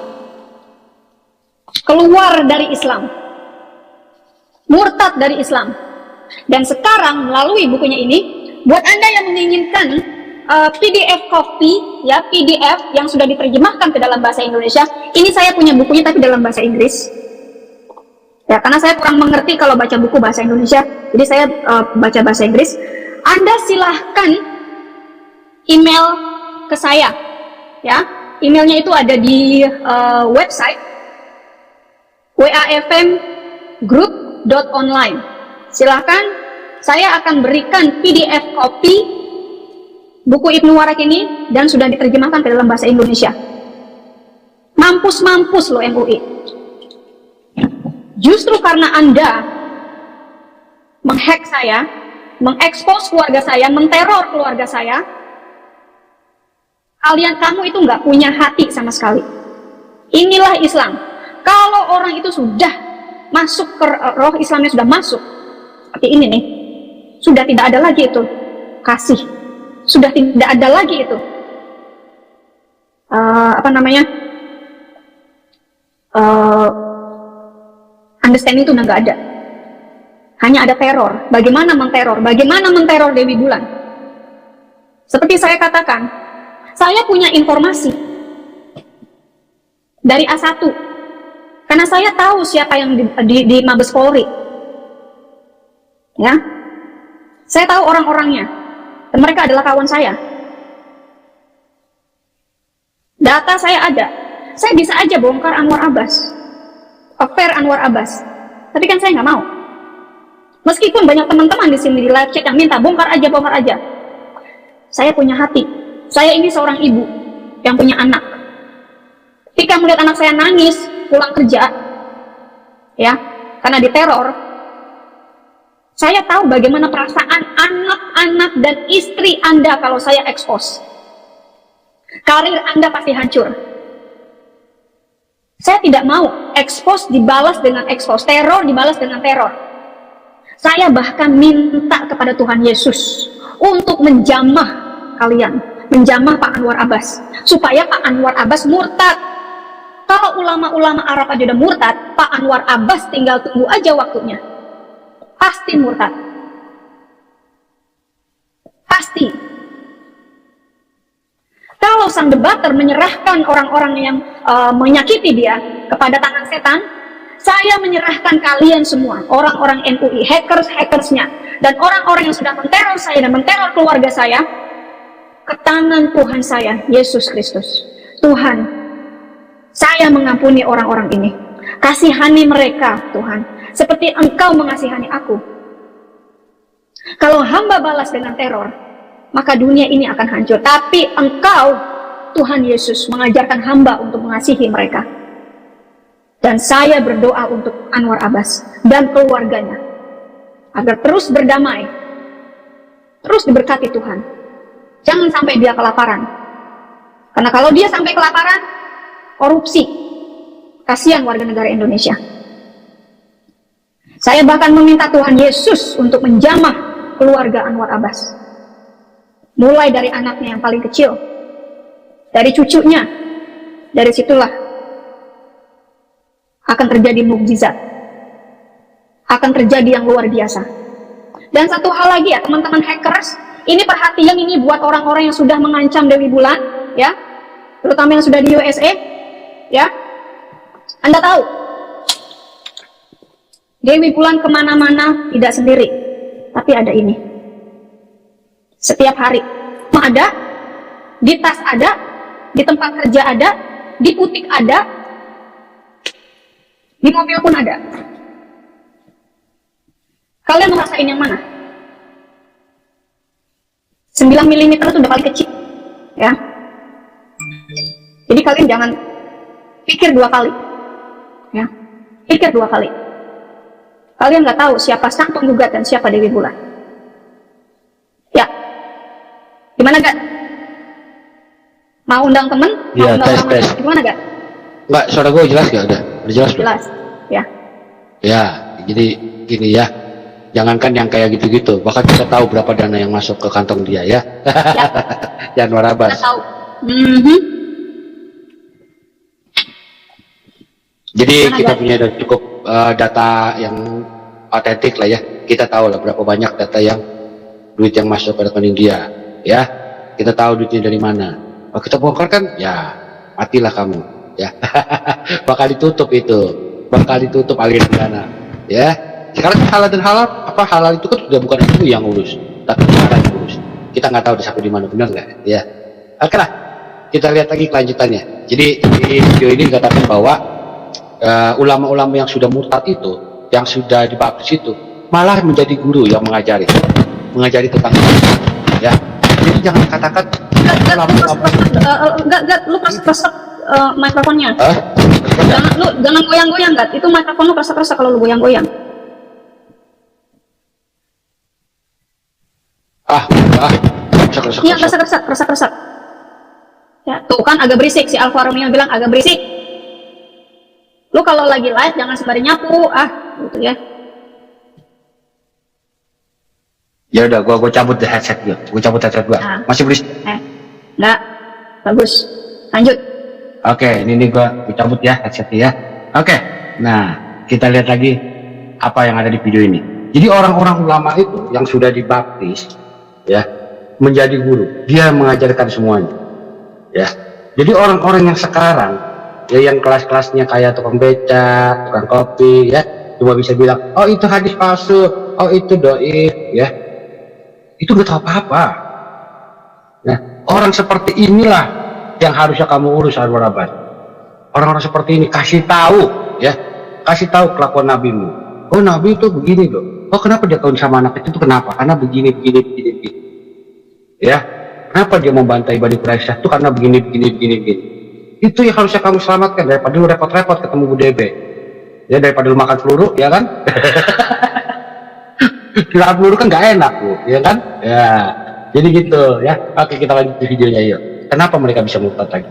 S1: Keluar dari Islam. Murtad dari Islam. Dan sekarang melalui bukunya ini, buat Anda yang menginginkan PDF copy, ya PDF yang sudah diterjemahkan ke dalam bahasa Indonesia, ini saya punya bukunya tapi dalam bahasa Inggris. Ya, karena saya kurang mengerti kalau baca buku bahasa Indonesia, jadi saya baca bahasa Inggris. Anda silahkan email ke saya, ya. Emailnya itu ada di website wafmgroup.online. Silahkan, saya akan berikan PDF copy buku Ibnu Warak ini dan sudah diterjemahkan ke dalam bahasa Indonesia. Mampus-mampus loh MUI. Justru karena Anda menghack saya, mengekspos keluarga saya, menteror keluarga saya, kamu itu nggak punya hati sama sekali. Inilah Islam. Kalau orang itu sudah masuk ke roh Islamnya, sudah masuk seperti ini nih, sudah tidak ada lagi itu kasih, sudah tidak ada lagi itu understanding itu udah nggak ada. Hanya ada teror. Bagaimana menteror? Bagaimana menteror Dewi Bulan? Seperti saya katakan, saya punya informasi dari A1 karena saya tahu siapa yang di Mabes Polri, ya. Saya tahu orang-orangnya dan mereka adalah kawan saya. Data saya ada. Saya bisa aja bongkar Anwar Abbas, affair Anwar Abbas, tapi kan saya nggak mau. Meskipun banyak teman-teman di sini di live chat yang minta bongkar aja. Saya punya hati. Saya ini seorang ibu yang punya anak. Ketika melihat anak saya nangis pulang kerja, ya, karena diteror, saya tahu bagaimana perasaan anak-anak dan istri Anda kalau saya expose. Karir Anda pasti hancur. Saya tidak mau expose dibalas dengan expose, teror dibalas dengan teror. Saya bahkan minta kepada Tuhan Yesus untuk menjamah kalian, menjamah Pak Anwar Abbas, supaya Pak Anwar Abbas murtad. Kalau ulama-ulama Arab aja udah murtad, Pak Anwar Abbas tinggal tunggu aja waktunya. Pasti murtad. Pasti. Kalau sang debater menyerahkan orang-orang yang menyakiti dia kepada tangan setan, saya menyerahkan kalian semua, orang-orang MUI, hackers-hackersnya, dan orang-orang yang sudah menteror saya dan menteror keluarga saya, ke tangan Tuhan saya, Yesus Kristus. Tuhan, saya mengampuni orang-orang ini. Kasihani mereka, Tuhan, seperti Engkau mengasihani aku. Kalau hamba balas dengan teror, maka dunia ini akan hancur. Tapi Engkau, Tuhan Yesus, mengajarkan hamba untuk mengasihi mereka. Dan saya berdoa untuk Anwar Abbas dan keluarganya, agar terus berdamai, terus diberkati Tuhan. Jangan sampai dia kelaparan. Karena kalau dia sampai kelaparan, korupsi, kasihan warga negara Indonesia. Saya bahkan meminta Tuhan Yesus untuk menjamah keluarga Anwar Abbas. Mulai dari anaknya yang paling kecil, dari cucunya, dari situlah akan terjadi mukjizat, akan terjadi yang luar biasa. Dan satu hal lagi ya teman-teman hackers, ini perhatian ini buat orang-orang yang sudah mengancam Dewi Bulan, ya, terutama yang sudah di USA, ya. Anda tahu, Dewi Bulan kemana-mana tidak sendiri, tapi ada ini. Setiap hari ada, di tas ada, di tempat kerja ada, di butik ada, di mobil pun ada. Kalian merasain yang mana? 9 mm itu udah paling kecil, ya. Jadi kalian jangan pikir 2 kali, ya. Pikir 2 kali. Kalian nggak tahu siapa sang penggugat dan siapa Dewi Bulan. Ya, gimana Gak? Mau undang temen?
S2: Iya, tes.
S1: Gimana Gak?
S2: Mbak, suara gue jelas gak? Udah jelas belum?
S1: Jelas, ya.
S2: Ya, jadi gini ya. Jangankan yang kayak gitu-gitu, bahkan kita tahu berapa dana yang masuk ke kantong dia ya. Jangan warabas.
S1: Kita tahu. Mhm.
S2: Jadi
S1: Gimana,
S2: kita
S1: Gat?
S2: punya cukup data yang otentik lah ya. Kita tahu lah berapa banyak data yang duit yang masuk ke rekening dia, ya. Kita tahu duitnya dari mana. Kalau kita bongkar kan, ya matilah kamu, ya. Bakal ditutup aliran dana, ya. Sekarang halal dan halal, apa halal itu kan sudah bukan aku yang urus, tapi negara yang urus. Kita nggak tahu sampai di mana, benar nggak? Ya. Oke lah, kita lihat lagi kelanjutannya. Jadi di video ini dikatakan bahwa ulama-ulama yang sudah murtad itu, yang sudah dibaptis itu, malah menjadi guru yang mengajari tentang ya. Jadi jangan katakan
S1: Gat, lu kresek mikrofonnya. Jangan goyang-goyang, Gat. Itu mikrofon lu kresek kalau lu goyang-goyang. Iya, kresek. Ya, tuh kan agak berisik, si Alfa Romeo bilang agak berisik. Lu kalau lagi live jangan sembari nyapu, gitu ya.
S2: Ya udah, gua cabut deh headset gua.
S1: Nah.
S2: Masih berisik.
S1: Enggak. Bagus. Lanjut.
S2: Oke, ini gua cabut ya headsetnya ya. Oke. Nah, kita lihat lagi apa yang ada di video ini. Jadi orang-orang ulama itu yang sudah dibaptis ya, menjadi guru. Dia mengajarkan semuanya. Ya. Jadi orang-orang yang sekarang ya, yang kelas-kelasnya kayak tukang beca, tukang kopi ya, cuma bisa bilang, "Oh, itu hadis palsu, oh itu dhaif," ya. Itu nggak tahu apa-apa. Nah, orang seperti inilah yang harusnya kamu urus, Anwar Abbas. Orang-orang seperti ini kasih tahu, ya, kasih tahu kelakuan nabimu. Oh, nabi itu begini loh. Oh, kenapa dia kawin sama anak itu? Kenapa? Karena begini. Ya, kenapa dia membantai Bani Quraisyah? Itu karena begini. Itu yang harusnya kamu selamatkan daripada lu repot-repot ketemu Budebe. Ya, daripada lu makan peluru, ya kan? Makan peluru kan nggak enak, Bu, ya kan? Ya, jadi gitu ya. Oke, kita lanjut di videonya yuk. Kenapa mereka bisa murtad lagi?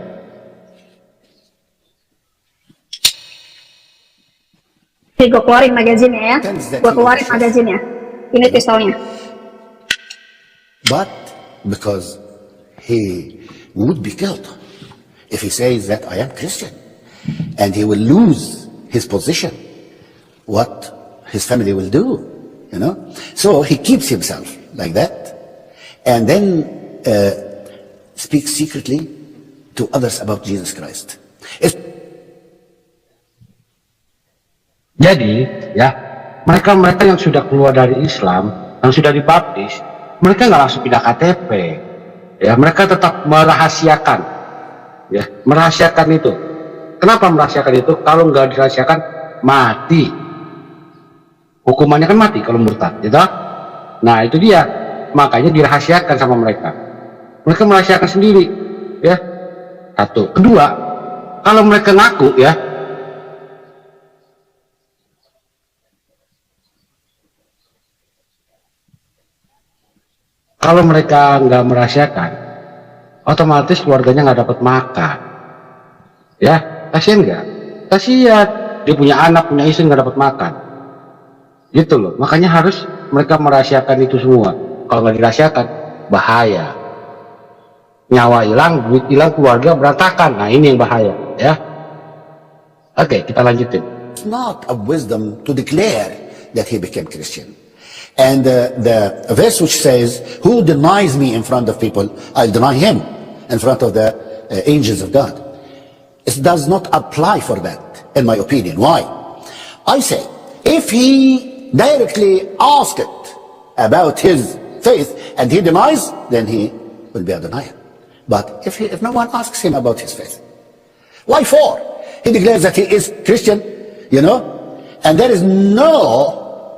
S1: Oke, gue keluarin magazinnya ya. Ini pistolnya.
S8: But because he would be killed if he says that I am Christian, and he will lose his position, what his family will do, you know? So he keeps himself like that, and then speaks secretly to others about Jesus Christ.
S2: Jadi, ya, mereka yang sudah keluar dari Islam, yang sudah dibaptis, mereka nggak langsung pindah KTP, ya, mereka tetap merahasiakan, ya, merahasiakan itu. Kenapa merahasiakan itu? Kalau nggak dirahasiakan, mati. Hukumannya kan mati kalau murtad, gitu. Nah, itu dia, makanya dirahasiakan sama mereka. Mereka merahasiakan sendiri, ya. Satu. Kedua, kalau mereka ngaku, ya, kalau mereka nggak merahasiakan, otomatis keluarganya nggak dapat makan. Ya, kasihan nggak? Kasihan. Dia punya anak, punya istri nggak dapat makan. Gitu loh. Makanya harus mereka merahasiakan itu semua. Kalau nggak dirahasiakan, bahaya. Nyawa hilang, duit hilang, keluarga berantakan. Nah, ini yang bahaya. Ya. Oke, kita lanjutin.
S8: It's not of wisdom to declare that he became Christian. And the verse which says, who denies me in front of people, I'll deny him in front of the angels of God. It does not apply for that, in my opinion. Why? I say, if he directly asked about his faith and he denies, then he will be a denier. But if no one asks him about his faith, why for? He declares that he is Christian, you know, and there is no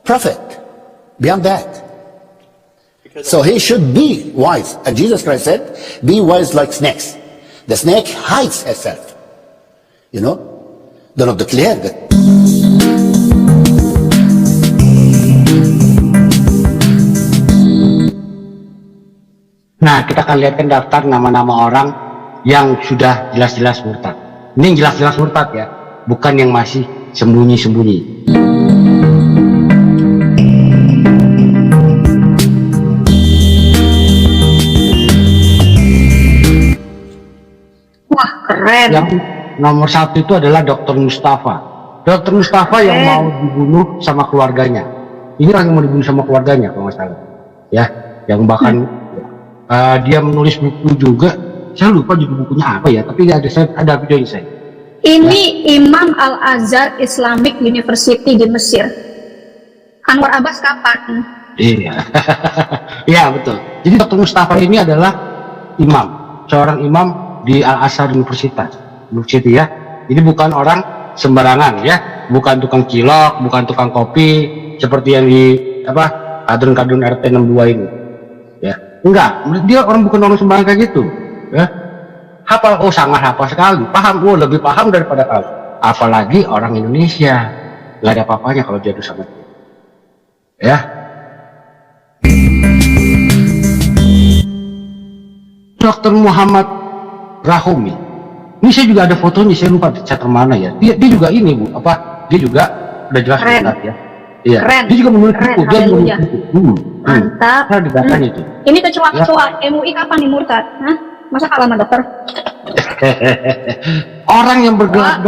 S8: prophet beyond that. So he should be wise. And Jesus Christ said, be wise like snakes. The snake hides herself. You know, do not declare that.
S2: Nah, kita akan lihatkan daftar nama-nama orang yang sudah jelas-jelas murtad. Ini yang jelas-jelas murtad ya, bukan yang masih sembunyi-sembunyi.
S1: Keren.
S2: Yang nomor 1 itu adalah Dr. Mustafa. Dr. Mustafa yang mau dibunuh sama keluarganya. Ini orang yang mau dibunuh sama keluarganya kalau nggak salah. Ya, yang bahkan dia menulis buku juga. Saya lupa judul bukunya apa ya, tapi ada videonya saya.
S1: Ini Imam Al-Azhar Islamic University di Mesir. Anwar Abbas kapan?
S2: Iya, iya betul. Jadi Dr. Mustafa ini adalah imam, seorang imam di Al-Azhar University ya. Jadi bukan orang sembarangan ya, bukan tukang cilok, bukan tukang kopi seperti yang di kadrun RT 62 ini. Ya, enggak, dia bukan orang sembarangan kayak gitu. Ya, hafal, sangat hafal sekali, paham, lebih paham daripada kamu. Apalagi orang Indonesia, nggak ada apa-apanya kalau jatuh sama dia. Ya. Dr. Muhammad Rahumi. Ini saya juga ada fotonya, saya lupa chat mana ya. Dia juga ini Bu, dia juga udah jelas ya. Iya.
S1: Keren.
S2: Dia juga menulis
S1: Keren.
S2: buku, dia menulis
S1: Haleluya.
S2: buku.
S1: Mantap.
S2: Saya didatanya itu.
S1: Ini ketua MUI kapan nih murtad? Hah? Masa kalah sama dokter?
S2: Orang yang bergelar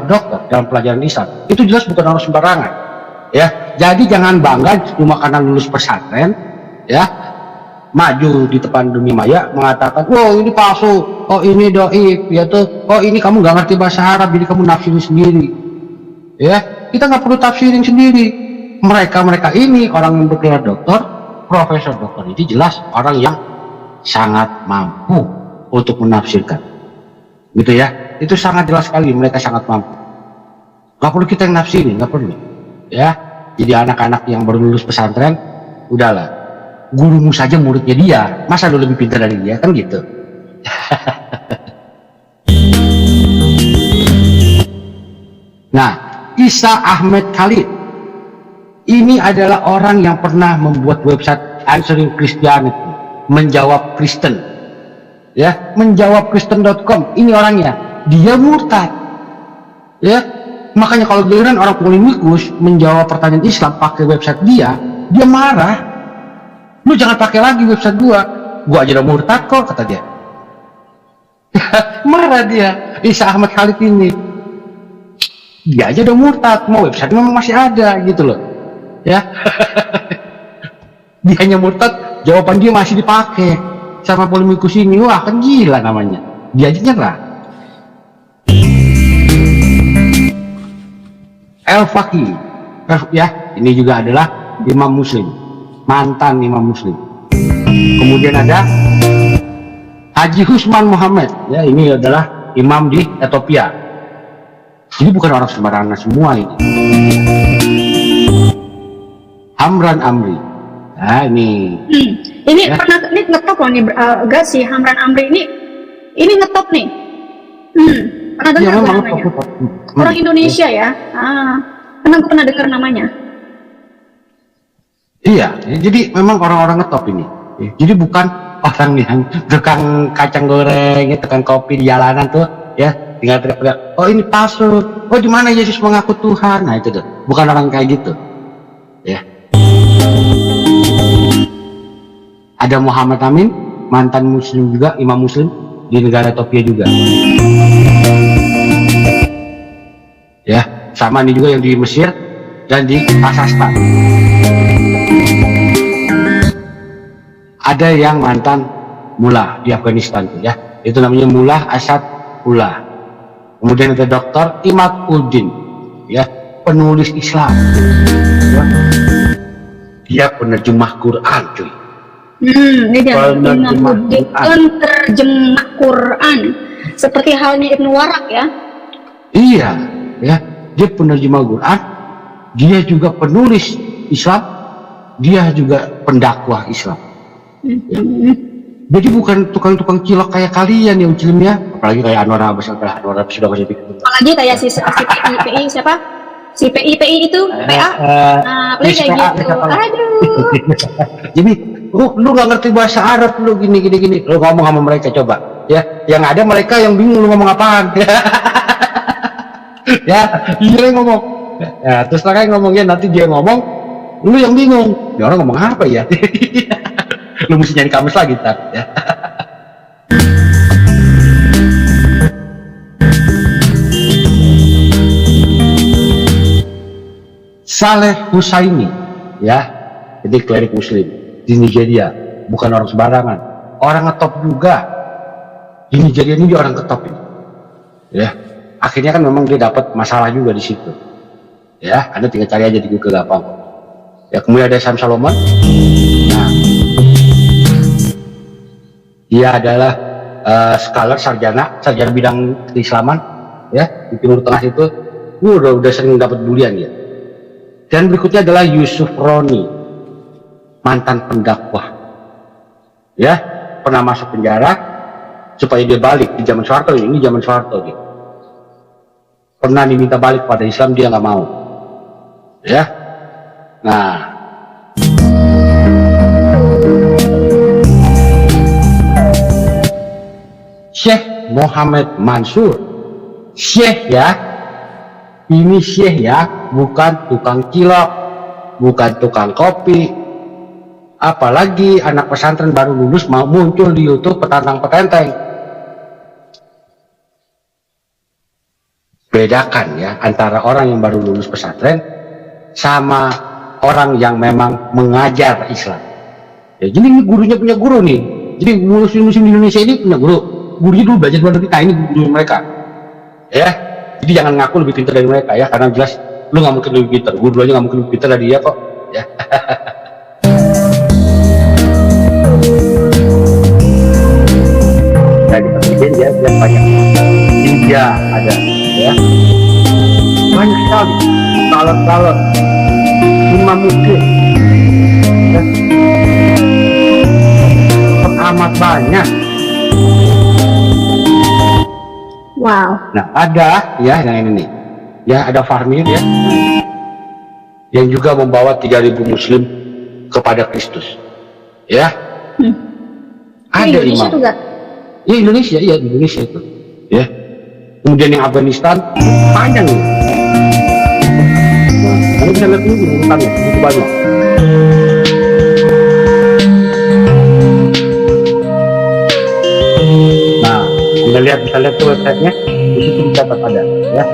S2: dokter dalam pelajaran Islam itu jelas bukan orang sembarangan. Ya, jadi jangan bangga cuma karena lulus pesantren, ya, maju di depan dunia maya mengatakan, oh ini palsu, oh ini doib, ya tuh, oh ini kamu nggak ngerti bahasa Arab, jadi kamu nafsirin sendiri. Ya, kita nggak perlu tafsirin sendiri. Mereka ini orang yang bergelar dokter, profesor dokter, ini jelas orang yang sangat mampu untuk menafsirkan, gitu ya. Itu sangat jelas sekali, mereka sangat mampu. Gak perlu kita yang nafsirin, gak perlu. Ya, jadi anak-anak yang baru lulus pesantren, udahlah, gurumu saja muridnya dia, masa lu lebih pintar dari dia, kan gitu. Nah, Isa Ahmed Khalid ini adalah orang yang pernah membuat website Answering Christianity, menjawab Kristen, ya, menjawab Kristen.com. Ini orangnya, dia murtad, ya. Makanya kalau giliran orang polemikus menjawab pertanyaan Islam pakai website dia marah. Lu jangan pakai lagi website gua aja udah murtad kok, kata dia. Marah dia, Isa Ahmad Khalid ini. Dia aja udah murtad, mau website memang masih ada gitu loh, ya. Dia hanya murtad, jawaban dia masih dipakai sama polemikus ini. Wah, kan gila namanya. Dia aja nyerah. El-Faqih, ya, ini juga adalah imam muslim, mantan imam muslim. Kemudian ada Haji Husman Muhammad, ya, ini adalah imam di Ethiopia. Ini bukan orang sembarangan semua ini. Hamran Amri, nah ini.
S1: Ini
S2: ya.
S1: pernah ini ngetop loh nih, gak sih Hamran Amri ini ngetop nih. Pernah dengar
S2: Ya,
S1: namanya? Orang Indonesia ya. Karena gue pernah dengar namanya.
S2: Iya, jadi memang orang-orang ngetop ini. Jadi bukan orang yang tukang kacang goreng, tukang kopi di jalanan tuh, ya, tinggal teriak-teriak, oh ini palsu, oh di mana Yesus mengaku Tuhan, nah itu tuh, bukan orang kayak gitu, ya. Ada Muhammad Amin, mantan muslim juga, imam muslim di negara Ethiopia juga. Ya, sama ini juga yang di Mesir dan di Kazakhstan. Ada yang mantan mullah di Afghanistan tuh, ya, itu namanya Mullah Asad Ullah. Kemudian ada Dr. Imad Uddin, ya, penulis Islam, ya. Dia penerjemah Quran, cuy.
S1: Ini dia
S2: Penerjemah
S1: penerjemah Quran, seperti halnya Ibnu Warak ya.
S2: Iya, ya, dia penerjemah Quran, dia juga penulis Islam, dia juga pendakwah Islam. Ya. Jadi bukan tukang-tukang cilok kayak kalian yang cilimnya, apalagi kayak Anwar Abbas sudah masih bikin.
S1: Apalagi kayak si PI siapa? Si PI itu PA. Nah, kayak gitu. Aduh.
S2: Jadi lu nggak ngerti bahasa Arab, lu gini, lu ngomong sama mereka coba, ya, yang ada mereka yang bingung lu ngomong apaan. Ya, dia ngomong, ya, terus kayak ngomongnya nanti dia ngomong, lu yang bingung, ya orang ngomong apa ya? Lu mesti nyari kamus lagi, tar, ya. Saleh Husaini, ya, jadi klerik Muslim di Nigeria, bukan orang sembarangan, orang ngetop juga di Nigeria ini, dia orang ngetop ini, ya. Akhirnya kan memang dia dapat masalah juga di situ, ya. Anda tinggal cari aja di Google gampang. Ya, kemudian ada Sam Solomon. Nah, dia adalah scholar, sarjana bidang keislaman, ya, di Timur Tengah itu. Udah sering dapat bulian dia. Dan berikutnya adalah Yusuf Roni, mantan pendakwah, ya, pernah masuk penjara supaya dia balik di zaman Soeharto. Ini zaman Soeharto dia pernah diminta balik pada Islam, dia nggak mau, ya. Nah, Syekh Muhammad Mansur, Syekh, ya. Ini Syekh, ya, bukan tukang cilok, bukan tukang kopi. Apalagi anak pesantren baru lulus mau muncul di YouTube petantang petenteng. Bedakan, ya, antara orang yang baru lulus pesantren sama orang yang memang mengajar Islam. Ya, jadi ini gurunya punya guru nih. Jadi muslim di Indonesia ini punya guru. Gurunya dulu belajar luar negeri, nah ini guru mereka, ya. Jadi jangan ngaku lebih pintar dari mereka, ya, karena jelas lu nggak mungkin lebih pintar, guru aja nggak mungkin lebih pintar dari dia kok, ya. Jadi presiden dia banyak, India ada, ya, banyak sekali calon imam muslim, ya, amat banyak.
S1: Wow.
S2: Nah, ada, ya, yang ini nih, ya, ada Fahmi, ya, yang juga membawa 3.000 muslim kepada Kristus, ya. Ada
S1: Indonesia
S2: imam,
S1: tuh, Gat?
S2: ya, Indonesia, ya, Indonesia itu, ya. Kemudian yang Afghanistan panjang nih. Nah, Anda bisa lihat ini urutannya begitu banyak. Nah, bisa lihat tuh websitenya, di situ dicatat ada, ya.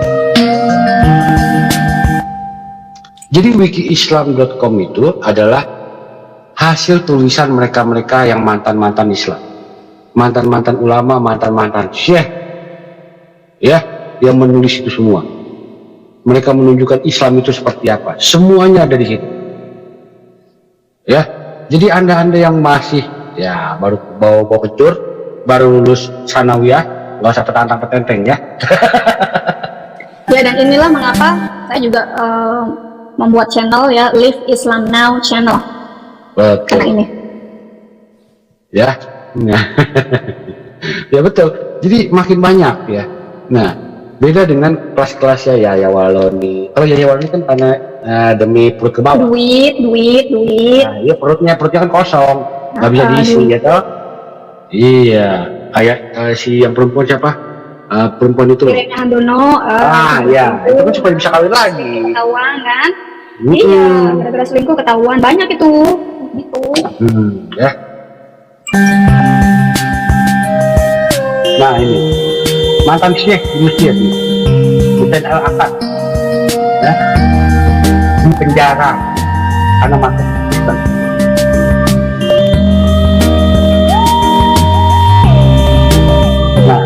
S2: Jadi wikiislam.com itu adalah hasil tulisan mereka-mereka yang mantan-mantan Islam, mantan-mantan ulama, mantan-mantan syekh, ya, yang menulis itu semua. Mereka menunjukkan Islam itu seperti apa, semuanya ada di situ, ya. Jadi anda yang masih, ya, baru bawa kecur, baru lulus sanawiyah, nggak usah petantang petenteng, ya.
S1: Ya, dan inilah mengapa saya juga membuat channel, ya, Live Islam Now channel.
S2: Betul.
S1: Karena ini.
S2: Ya, nah. Ya, betul. Jadi makin banyak, ya. Nah, beda dengan kelas-kelasnya ya Waloni. Kalau ya Waloni kan karena demi perut ke bawah.
S1: Duit.
S2: Nah, iya, perutnya kan kosong, nggak bisa diisi, ya toh. Iya, kayak si yang perempuan siapa? Perempuan itu.
S1: Irene Handono.
S2: Ya, itu kan supaya bisa kawin lagi.
S1: Ketahuan kan? Iya, gara-gara selingkuh ketahuan, banyak itu. Gitu.
S2: Ya. Nah, ini mantan syekh di Mesir nih, Hussein Al-Akkad, ya, di penjara karena masuk Kristen. Nah,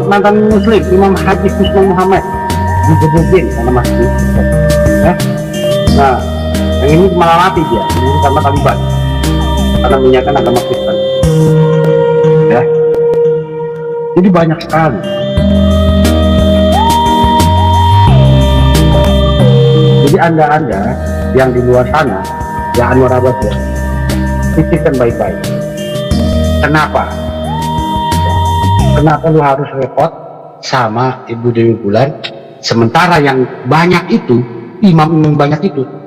S2: mantan muslim Imam Haji Hussein Muhammad digebukin karena masuk Kristen, ya. Nah, yang ini malah mati dia, ini sama Taliban karena menyiarkan agama Kristen, ya. Jadi banyak sekali. Jadi anda yang di luar sana, ya, Anwar Abbas, ya, pikirkan baik-baik. Kenapa lu harus repot sama Ibu Dewi Bulan, sementara yang banyak itu, imam banyak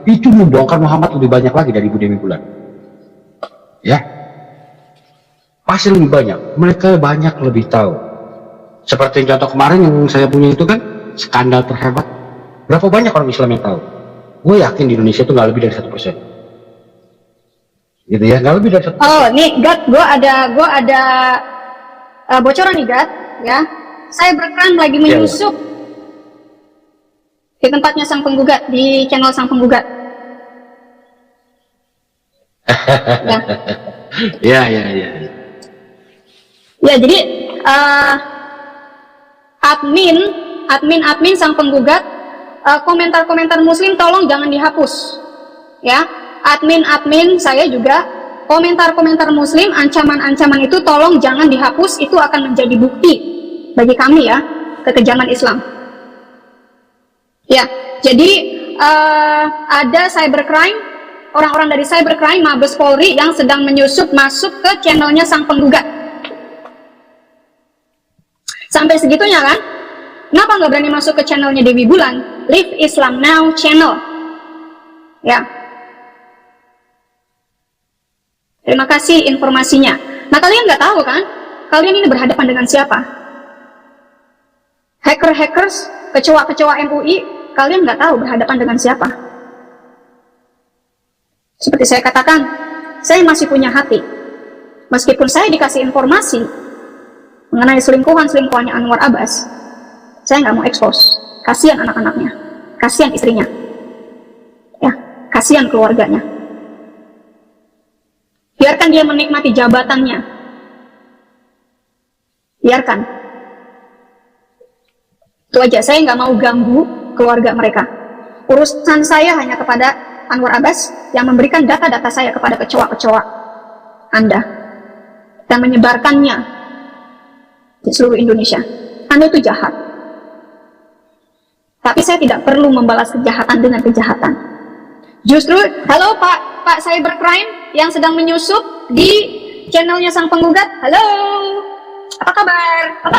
S2: itu membongkar Muhammad lebih banyak lagi dari Ibu Dewi Bulan, ya. Pasti lebih banyak, mereka banyak lebih tahu. Seperti contoh kemarin yang saya punya itu kan, skandal terhebat. Berapa banyak orang Islam yang tahu? Gue yakin di Indonesia itu nggak lebih dari 1%. Gitu, ya, nggak lebih dari 1%.
S1: Oh, nih, Gat, gue ada bocoran nih, Gat, ya. Saya berperan lagi menyusup Di tempatnya sang penggugat, di channel sang penggugat. Ya.
S2: Ya.
S1: Ya, jadi admin sang penggugat, komentar-komentar muslim tolong jangan dihapus. Ya, admin saya juga, komentar-komentar muslim, ancaman-ancaman itu tolong jangan dihapus, itu akan menjadi bukti bagi kami ya, kekejaman Islam. Ya, jadi ada cybercrime, orang-orang dari cybercrime Mabes Polri yang sedang menyusup masuk ke channelnya sang penggugat. Sampai segitunya kan? Kenapa nggak berani masuk ke channelnya Dewi Bulan? Live Islam Now channel. Ya. Terima kasih informasinya. Nah, kalian nggak tahu kan? Kalian ini berhadapan dengan siapa? Hackers, kecoa-kecoa MUI, kalian nggak tahu berhadapan dengan siapa. Seperti saya katakan, saya masih punya hati. Meskipun saya dikasih informasi mengenai selingkuhannya Anwar Abbas, saya nggak mau expose. Kasihan anak-anaknya, kasihan istrinya, ya, kasihan keluarganya. Biarkan dia menikmati jabatannya, biarkan. Itu aja, saya nggak mau ganggu keluarga mereka. Urusan saya hanya kepada Anwar Abbas yang memberikan data-data saya kepada kecoa-kecoa Anda dan menyebarkannya di seluruh Indonesia. Anda itu jahat. Tapi saya tidak perlu membalas kejahatan dengan kejahatan. Justru, halo Pak Cybercrime yang sedang menyusup di channelnya sang penggugat. Halo, apa kabar? Apa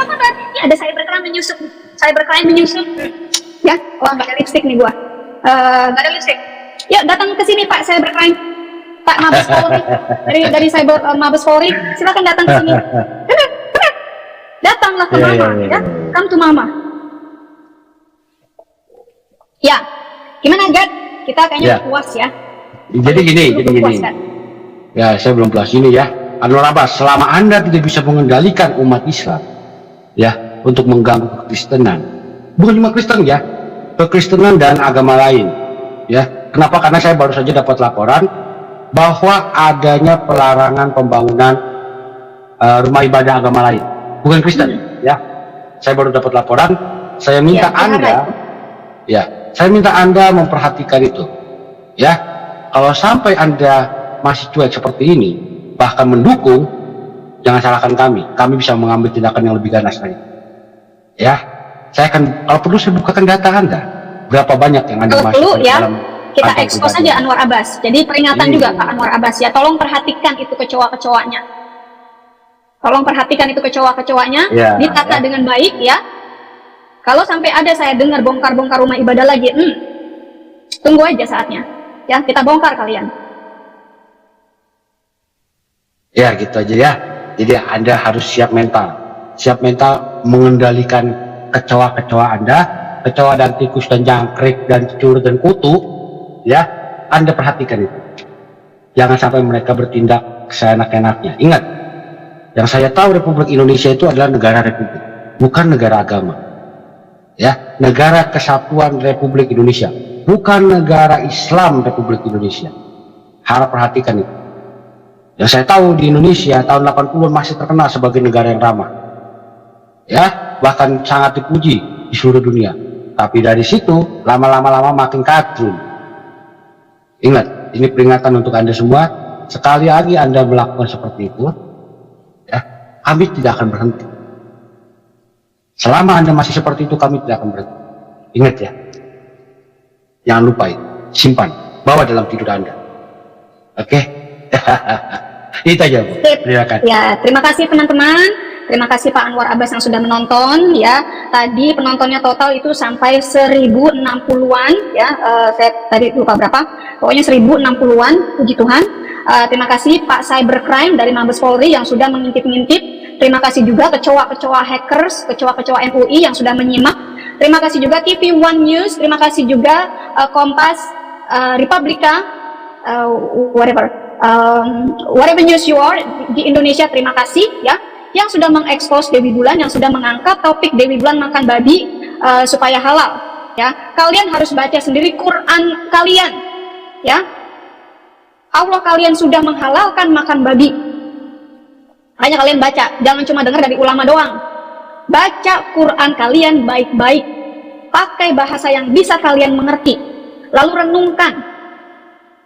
S1: kabar? Ini ada cybercrime menyusup. Ya, wah nggak ada lipstick nih gua. Nggak ada lipstick. Yuk datang ke sini Pak Cybercrime, Pak Mabes Polri, dari Mabes Polri, silakan datang ke sini. Datanglah ke mama, ya. Come to mama. Ya, gimana Gad? Kita kayaknya puas ya.
S2: Jadi gini.
S1: Kan?
S2: Ya, saya belum puas ini ya. Anwar Abbas, selama Anda tidak bisa mengendalikan umat Islam, ya, untuk mengganggu kekristenan, bukan cuma Kristen ya, kekristenan dan agama lain, ya. Kenapa? Karena saya baru saja dapat laporan bahwa adanya pelarangan pembangunan rumah ibadah agama lain, bukan Kristen, ya. Saya baru dapat laporan. Saya minta saya minta Anda memperhatikan itu, ya. Kalau sampai Anda masih cuek seperti ini, bahkan mendukung, jangan salahkan kami. Kami bisa mengambil tindakan yang lebih ganas lagi, ya. Saya akan, kalau perlu saya bukakan data Anda, berapa banyak yang Anda masuk
S1: perlu, ya,
S2: dalam
S1: kita expose saja Anwar Abbas. Jadi peringatan juga Pak Anwar Abbas ya, tolong perhatikan itu kecoa-kecoanya. Tolong perhatikan itu kecoa-kecoanya, ditata dengan baik ya. Kalau sampai ada saya dengar bongkar-bongkar rumah ibadah lagi, tunggu aja saatnya. Ya, kita bongkar kalian.
S2: Ya, gitu aja ya. Jadi Anda harus siap mental mengendalikan kecoa-kecoa Anda, kecoa dan tikus dan jangkrik dan cecurut dan kutu, ya. Anda perhatikan itu. Jangan sampai mereka bertindak seenak-enaknya. Ingat, yang saya tahu Republik Indonesia itu adalah negara republik, bukan negara agama. Ya, negara kesatuan Republik Indonesia, bukan negara Islam Republik Indonesia. Harap perhatikan itu. Yang saya tahu di Indonesia tahun 80-an masih terkenal sebagai negara yang ramah, ya, bahkan sangat dipuji di seluruh dunia. Tapi dari situ lama-lama makin kadrun. Ingat, ini peringatan untuk Anda semua. Sekali lagi Anda melakukan seperti itu, ya, kami tidak akan berhenti. Selama Anda masih seperti itu, kami tidak akan berhenti. Ingat ya, jangan lupa itu, simpan, bawa dalam tidur Anda. Oke? Itu aja, Bu. Terima kasih.
S1: Ya, terima kasih teman-teman. Terima kasih Pak Anwar Abbas yang sudah menonton ya. Tadi penontonnya total itu sampai 1060-an ya. Saya tadi lupa berapa. Pokoknya 1060-an, puji Tuhan. Terima kasih Pak Cybercrime dari Mabes Polri yang sudah mengintip-ngintip. Terima kasih juga kecoa-kecoa hackers, kecoa-kecoa MUI yang sudah menyimak. Terima kasih juga TV One News. Terima kasih juga Kompas, Republika, whatever news you are di Indonesia. Terima kasih ya, yang sudah mengekspos Dewi Bulan, yang sudah mengangkat topik Dewi Bulan makan babi supaya halal. ya, kalian harus baca sendiri Quran kalian, ya. Allah kalian sudah menghalalkan makan babi. Hanya kalian baca, jangan cuma dengar dari ulama doang. Baca Quran kalian baik-baik, pakai bahasa yang bisa kalian mengerti, lalu renungkan.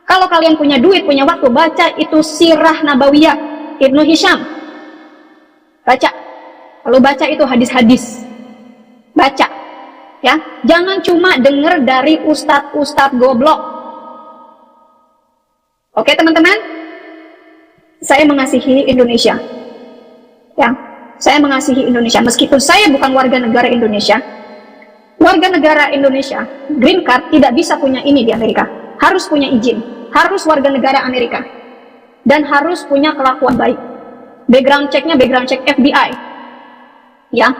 S1: Kalau kalian punya duit, punya waktu, baca itu Sirah Nabawiyah Ibnu Hisham. Baca, lalu baca itu hadis-hadis. Baca, ya. Jangan cuma dengar dari ustadz-ustadz goblok. Oke teman-teman, saya mengasihi Indonesia, ya, saya mengasihi Indonesia meskipun saya bukan warga negara Indonesia. Warga negara Indonesia, green card tidak bisa punya ini di Amerika, harus punya izin, harus warga negara Amerika, dan harus punya kelakuan baik. Background checknya background check FBI, ya,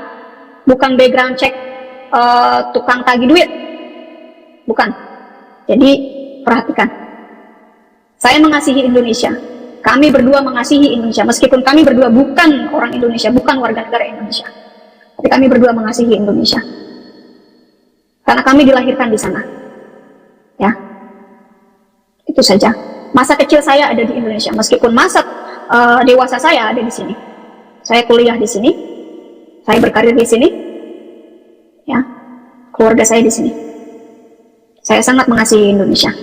S1: bukan background check tukang tagih duit, bukan. Jadi perhatikan. Saya mengasihi Indonesia. Kami berdua mengasihi Indonesia. Meskipun kami berdua bukan orang Indonesia, bukan warga negara Indonesia. Tapi kami berdua mengasihi Indonesia. Karena kami dilahirkan di sana. Ya. Itu saja. Masa kecil saya ada di Indonesia. Meskipun masa dewasa saya ada di sini. Saya kuliah di sini. Saya berkarir di sini. Ya. Keluarga saya di sini. Saya sangat mengasihi Indonesia.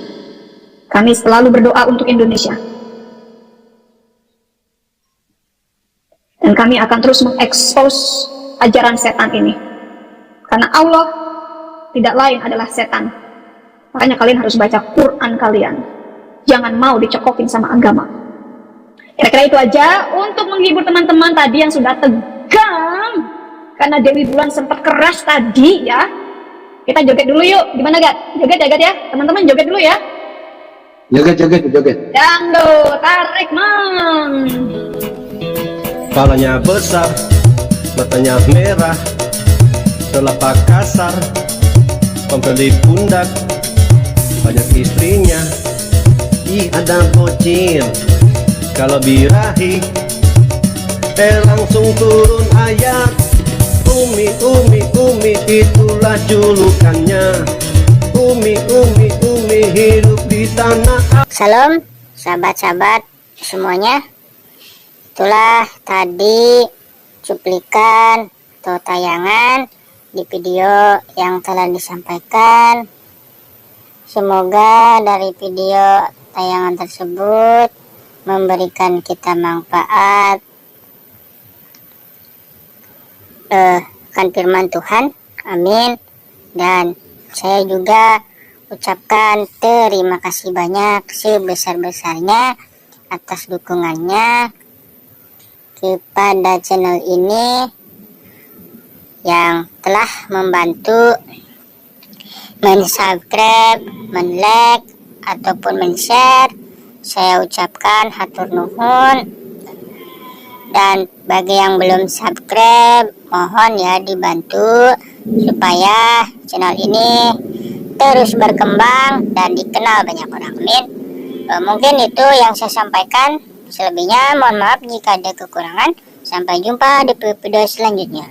S1: Kami selalu berdoa untuk Indonesia. Dan kami akan terus mengekspos ajaran setan ini. Karena Allah tidak lain adalah setan. Makanya kalian harus baca Quran kalian. Jangan mau dicekokin sama agama. Kira-kira itu aja untuk menghibur teman-teman tadi yang sudah tegang. Karena Dewi Bulan sempat keras tadi ya. Kita joget dulu yuk. Gimana Gat? Joget ya Gat ya? Teman-teman joget dulu ya.
S7: Joget.
S1: Dangdut, tarik mang.
S9: Kepalanya besar, matanya merah, telapak kasar, kompel di pundak, banyak istrinya. Ih ada bocil, kalau birahi, langsung turun ayat. Umi, itulah julukannya. Umi hidup di tanah.
S3: Salam sahabat-sahabat semuanya. Itulah tadi cuplikan atau tayangan di video yang telah disampaikan. Semoga dari video tayangan tersebut memberikan kita manfaat kan firman Tuhan. Amin. Dan saya juga ucapkan terima kasih banyak sebesar-besarnya atas dukungannya kepada channel ini yang telah membantu men-subscribe, men-like, ataupun men-share. Saya ucapkan hatur nuhun. Dan bagi yang belum subscribe, mohon ya dibantu supaya channel ini terus berkembang dan dikenal banyak orang. Amin. Mungkin itu yang saya sampaikan. Selebihnya mohon maaf jika ada kekurangan. Sampai jumpa di video selanjutnya.